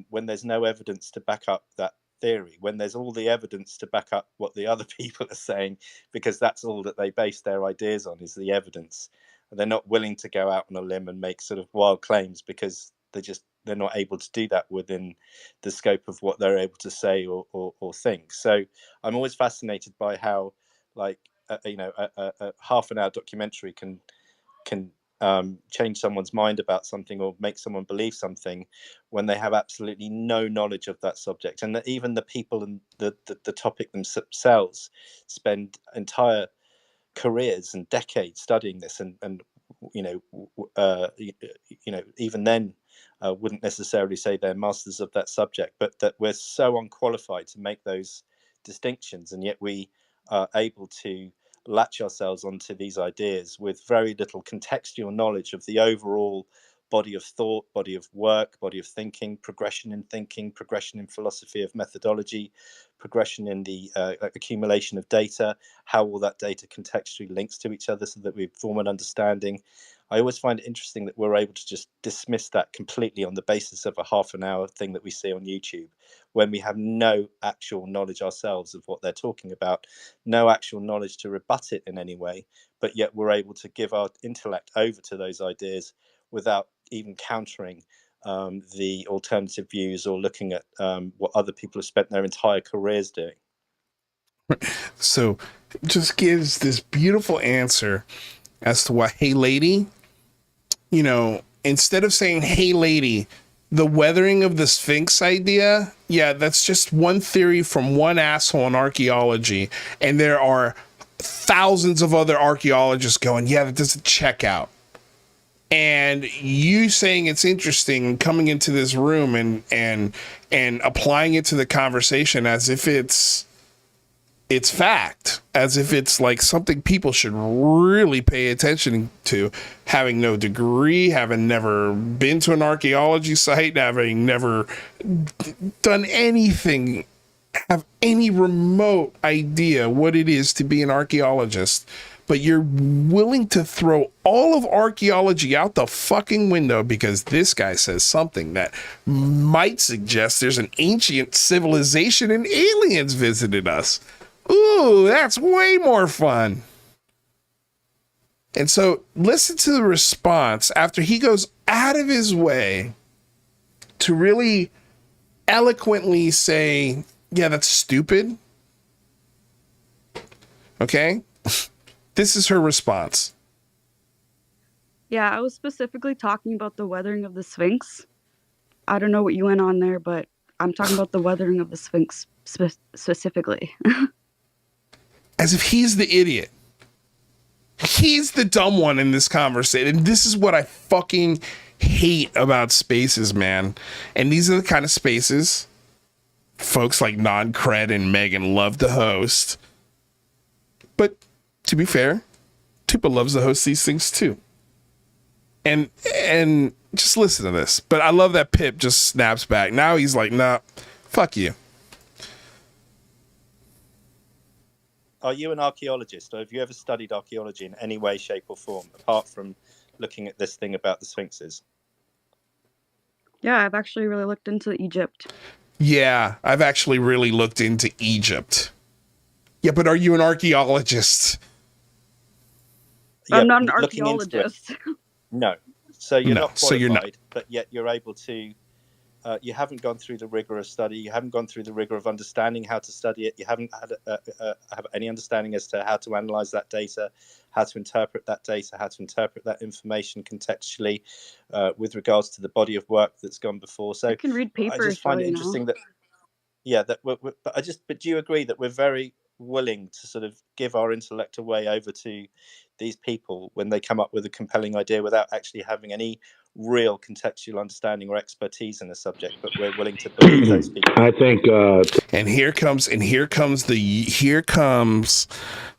when there's no evidence to back up that theory, when there's all the evidence to back up what the other people are saying, because that's all that they base their ideas on, is the evidence. They're not willing to go out on a limb and make sort of wild claims because they're not able to do that within the scope of what they're able to say or think. So I'm always fascinated by how, like, a half an hour documentary can change someone's mind about something or make someone believe something when they have absolutely no knowledge of that subject, and that even the people and the topic themselves spend entire careers and decades studying this, and even then wouldn't necessarily say they're masters of that subject, but that we're so unqualified to make those distinctions, and yet we are able to latch ourselves onto these ideas with very little contextual knowledge of the overall body of thought, body of work, body of thinking, progression in philosophy of methodology, progression in the accumulation of data, how all that data contextually links to each other so that we form an understanding. I always find it interesting that we're able to just dismiss that completely on the basis of a half an hour thing that we see on YouTube, when we have no actual knowledge ourselves of what they're talking about, no actual knowledge to rebut it in any way, but yet we're able to give our intellect over to those ideas without even countering the alternative views or looking at what other people have spent their entire careers doing. So just gives this beautiful answer as to why, hey lady, you know, instead of saying, hey lady, the weathering of the Sphinx idea, yeah, that's just one theory from one asshole in archaeology. And there are thousands of other archaeologists going, yeah, that doesn't check out. And you saying it's interesting and coming into this room and applying it to the conversation as if it's fact, as if it's like something people should really pay attention to, having no degree, having never been to an archaeology site, having never done anything, have any remote idea what it is to be an archaeologist. But you're willing to throw all of archaeology out the fucking window because this guy says something that might suggest there's an ancient civilization and aliens visited us. Ooh, that's way more fun. And so listen to the response after he goes out of his way to really eloquently say, yeah, that's stupid. Okay? This is her response. Yeah, I was specifically talking about the weathering of the Sphinx. I don't know what you went on there, but I'm talking about the weathering of the Sphinx specifically. As if he's the idiot. He's the dumb one in this conversation. And this is what I fucking hate about spaces, man. And these are the kind of spaces folks like Non-Cred and Megan love to host. But to be fair, Tupa loves to host these things too. And just listen to this. But I love that Pip just snaps back. Now he's like, nah, fuck you. Are you an archaeologist, or have you ever studied archaeology in any way, shape, or form, apart from looking at this thing about the Sphinxes? Yeah, I've actually really looked into Egypt. Yeah, I've actually really looked into Egypt. Yeah, but are you an archaeologist? I'm not an archaeologist. No. So you're not qualified, so you're not. But yet you're able to, you haven't gone through the rigor of study, you haven't gone through the rigor of understanding how to study it, you haven't had have any understanding as to how to analyze that data, how to interpret that data, how to interpret that information contextually with regards to the body of work that's gone before. So I can read papers. I just find it interesting that, yeah, that but do you agree that we're very willing to sort of give our intellect away over to these people when they come up with a compelling idea without actually having any real contextual understanding or expertise in the subject, but we're willing to believe those people? I think and here comes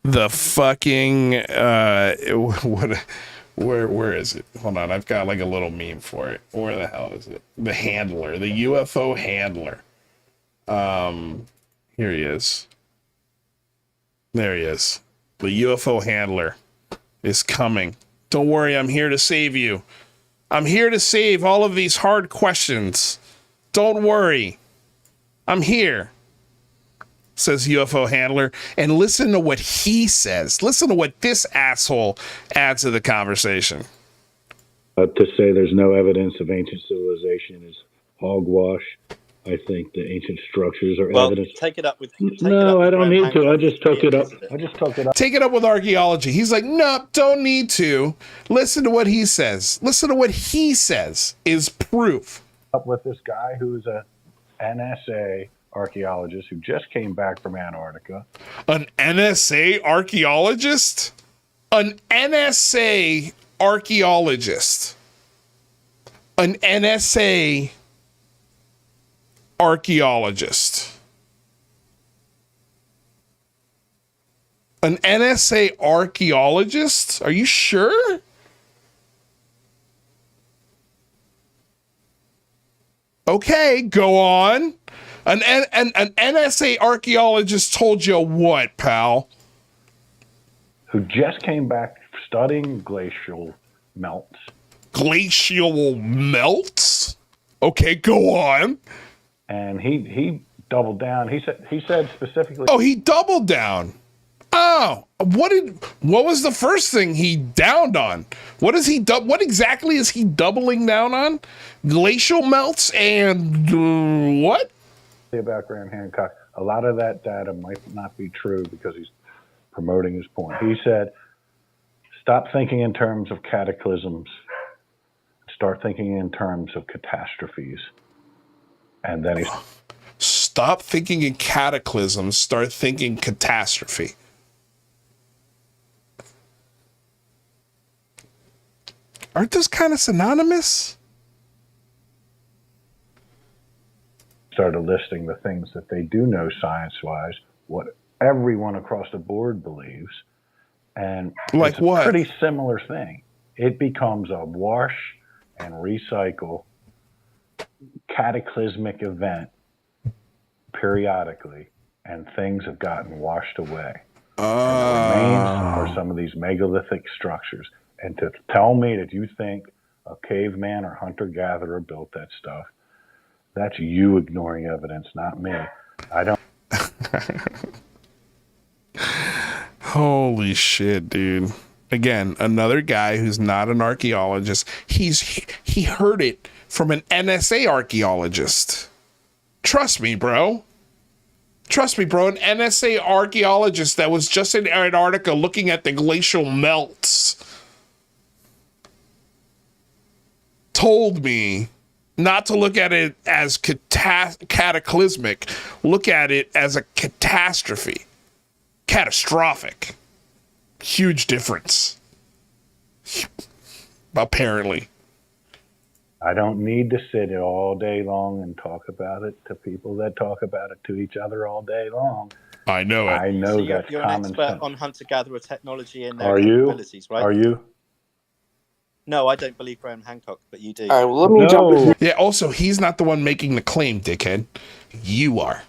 the fucking where is it? Hold on, I've got like a little meme for it. Where the hell is it? The handler, the UFO handler. Here he is. There he is. The UFO handler is coming. Don't worry, I'm here to save you. I'm here to save all of these hard questions. Don't worry. I'm here, says UFO handler. And listen to what he says. Listen to what this asshole adds to the conversation. To say there's no evidence of ancient civilization is hogwash. I think the ancient structures are evidence. Take it up with. No, I don't need to. I just took it up. Take it up with archaeology. He's like, nope, don't need to. Listen to what he says. Listen to what he says is proof. Up with this guy who's a NSA archaeologist who just came back from Antarctica. An NSA archaeologist? An NSA archaeologist. An NSA archaeologist. An NSA archaeologist? Are you sure? Okay, go on. An NSA archaeologist told you what, pal? Who just came back studying glacial melts. Glacial melts? Okay, go on. And he doubled down. He said specifically. Oh, he doubled down. Oh, what was the first thing he downed on? What exactly is he doubling down on? Glacial melts and what? About Graham Hancock, a lot of that data might not be true because he's promoting his point. He said, stop thinking in terms of cataclysms, start thinking in terms of catastrophes. And then he's stop thinking in cataclysms, start thinking catastrophe. Aren't those kind of synonymous? Started listing the things that they do know science-wise, what everyone across the board believes, and like it's what? A pretty similar thing. It becomes a wash and recycle cataclysmic event periodically, and things have gotten washed away. And the remains are some of these megalithic structures. And to tell me that you think a caveman or hunter-gatherer built that stuff, that's you ignoring evidence, not me. I don't. Holy shit, dude. Again, another guy who's not an archaeologist. He heard it from an NSA archaeologist. Trust me, bro. Trust me, bro. An NSA archaeologist that was just in Antarctica looking at the glacial melts told me not to look at it as cataclysmic. Look at it as a catastrophe. Catastrophic. Huge difference. Apparently. I don't need to sit all day long and talk about it to people that talk about it to each other all day long. I know it. I know So that's you're an common expert sense. on hunter-gatherer technology and their Are you? capabilities, right? Are you? No, I don't believe Graham Hancock, but you do. All right, well, let me jump in. Yeah, also, he's not the one making the claim, dickhead. You are.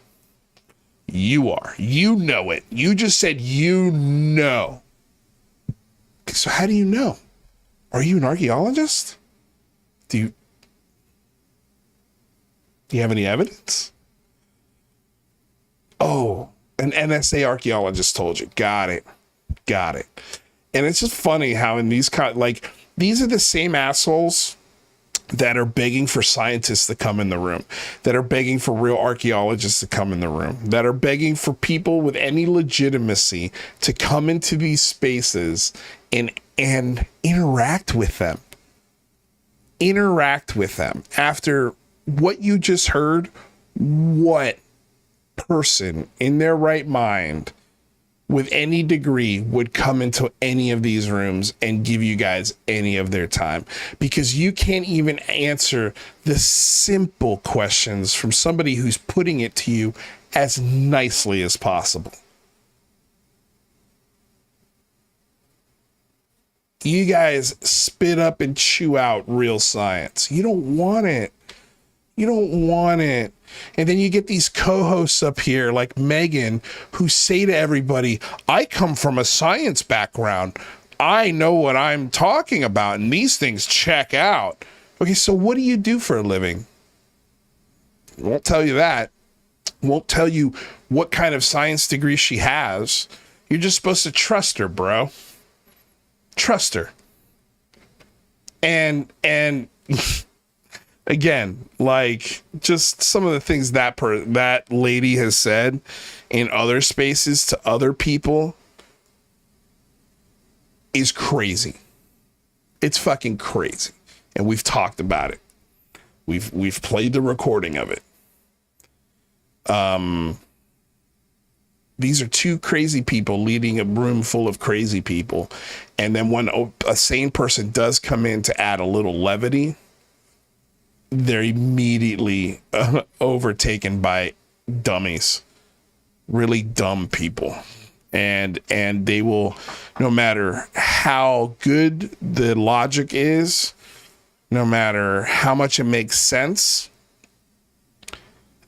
You are. You know it. You just said you know. So how do you know? Are you an archaeologist? Do you have any evidence? Oh, an NSA archaeologist told you. Got it. Got it. And it's just funny how in these these are the same assholes that are begging for scientists to come in the room, that are begging for real archaeologists to come in the room, that are begging for people with any legitimacy to come into these spaces and interact with them. Interact with them. After what you just heard, what person in their right mind with any degree would come into any of these rooms and give you guys any of their time? Because you can't even answer the simple questions from somebody who's putting it to you as nicely as possible. You guys spit up and chew out real science. You don't want it. You don't want it. And then you get these co-hosts up here like Megan who say to everybody, I come from a science background. I know what I'm talking about and these things check out. Okay, so what do you do for a living? Won't tell you that. Won't tell you what kind of science degree she has. You're just supposed to trust her, bro. Trust her. And again, like just some of the things that lady has said in other spaces to other people is crazy. It's fucking crazy. And we've talked about it. We've played the recording of it. These are two crazy people leading a room full of crazy people. And then when a sane person does come in to add a little levity, they're immediately overtaken by dummies, really dumb people. And they will, no matter how good the logic is, no matter how much it makes sense,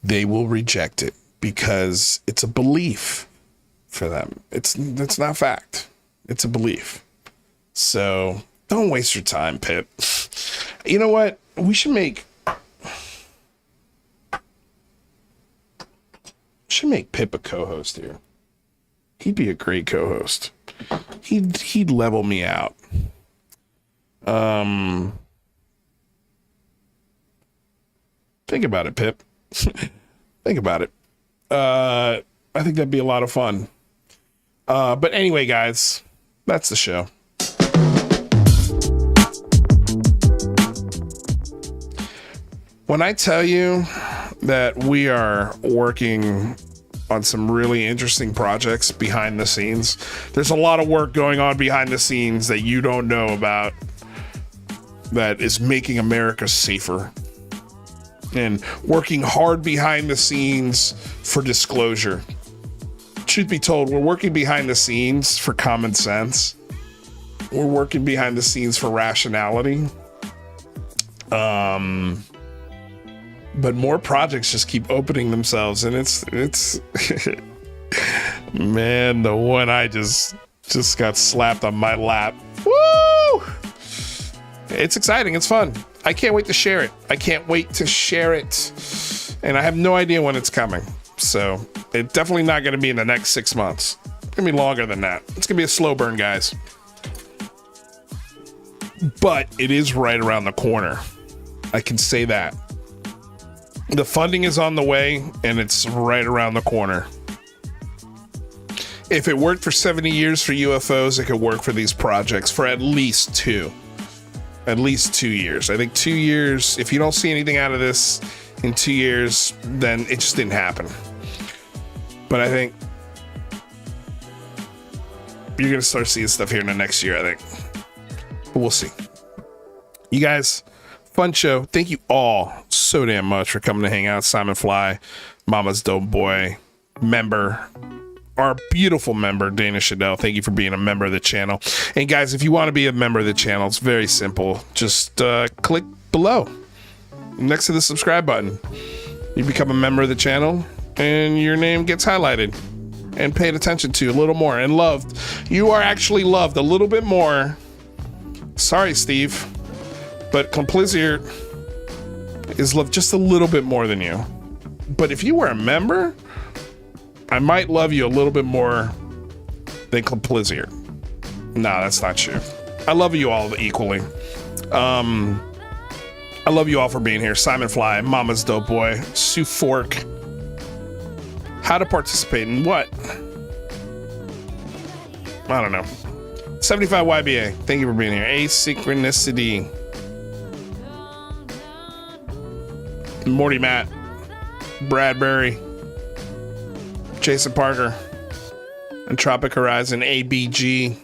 they will reject it because it's a belief for them. It's not fact. It's a belief. So don't waste your time, Pip. You know what? We should make Pip a co-host here. He'd be a great co-host. He'd level me out. Think about it, Pip. Think about it. I think that'd be a lot of fun. But anyway, guys, that's the show. When I tell you that we are working on some really interesting projects behind the scenes, there's a lot of work going on behind the scenes that you don't know about that is making America safer. And working hard behind the scenes for disclosure. Truth be told, we're working behind the scenes for common sense. We're working behind the scenes for rationality. But more projects just keep opening themselves, and it's man, the one I just got slapped on my lap. Woo! It's exciting. It's fun. I can't wait to share it. And I have no idea when it's coming. So it's definitely not going to be in the next 6 months. It's going to be longer than that. It's going to be a slow burn, guys. But it is right around the corner. I can say that. The funding is on the way, and it's right around the corner. If it worked for 70 years for UFOs, it could work for these projects for at least 2. At least 2 years. I think 2 years, if you don't see anything out of this in 2 years, then it just didn't happen. But I think you're going to start seeing stuff here in the next year, I think. But we'll see. You guys, fun show. Thank you all so damn much for coming to hang out. Simon Fly, Mama's Dope Boy, member, our beautiful member, Dana Shadell. Thank you for being a member of the channel. And guys, if you want to be a member of the channel, it's very simple. Just click below next to the subscribe button. You become a member of the channel and your name gets highlighted and paid attention to a little more and loved. You are actually loved a little bit more. Sorry, Steve, but Complicit is loved just a little bit more than you. But if you were a member, I might love you a little bit more than Complicit. No, that's not true. I love you all equally. I love you all for being here. Simon Fly, Mama's Dope Boy, Sue Fork. How to participate in what? I don't know. 75 YBA, thank you for being here. Asynchronicity. Morty Matt. Bradbury. Jason Parker. Entropic Horizon. ABG.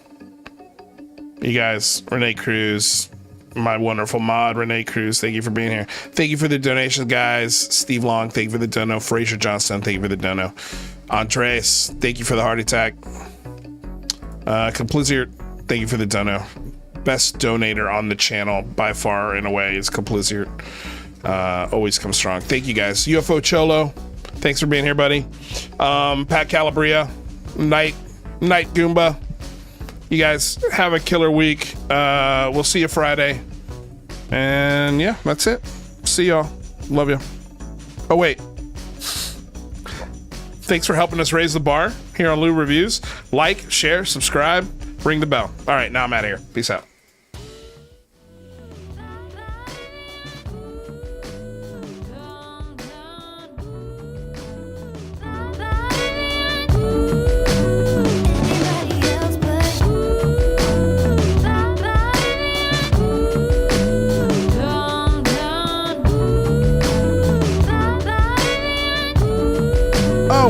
You guys, Renee Cruz. My wonderful mod, Renee Cruz. Thank you for being here. Thank you for the donations, guys. Steve Long, thank you for the dono. Fraser Johnson, thank you for the dono. Andres, thank you for the heart attack. Complicit, thank you for the dono. Best donator on the channel by far and away is Complicit. Always come strong. Thank you guys. UFO Cholo, thanks for being here, buddy. Pat Calabria, Night Goomba. You guys have a killer week. We'll see you Friday. And yeah, that's it. See y'all. Love you. Oh, wait. Thanks for helping us raise the bar here on Lou Reviews. Like, share, subscribe, ring the bell. All right, now I'm out of here. Peace out.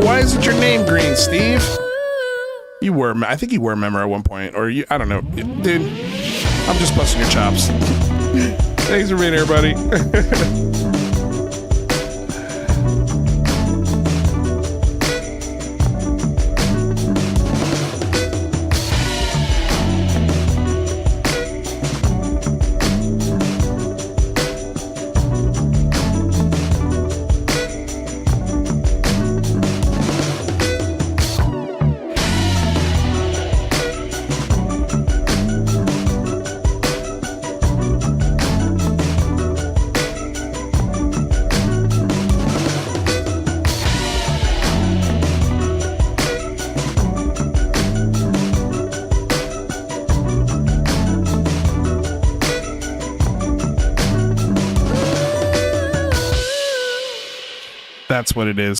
Why isn't your name green, Steve? You were, I think you were a member at one point, or you, I don't know. Dude, I'm just busting your chops. Thanks for being here, buddy. That's what it is.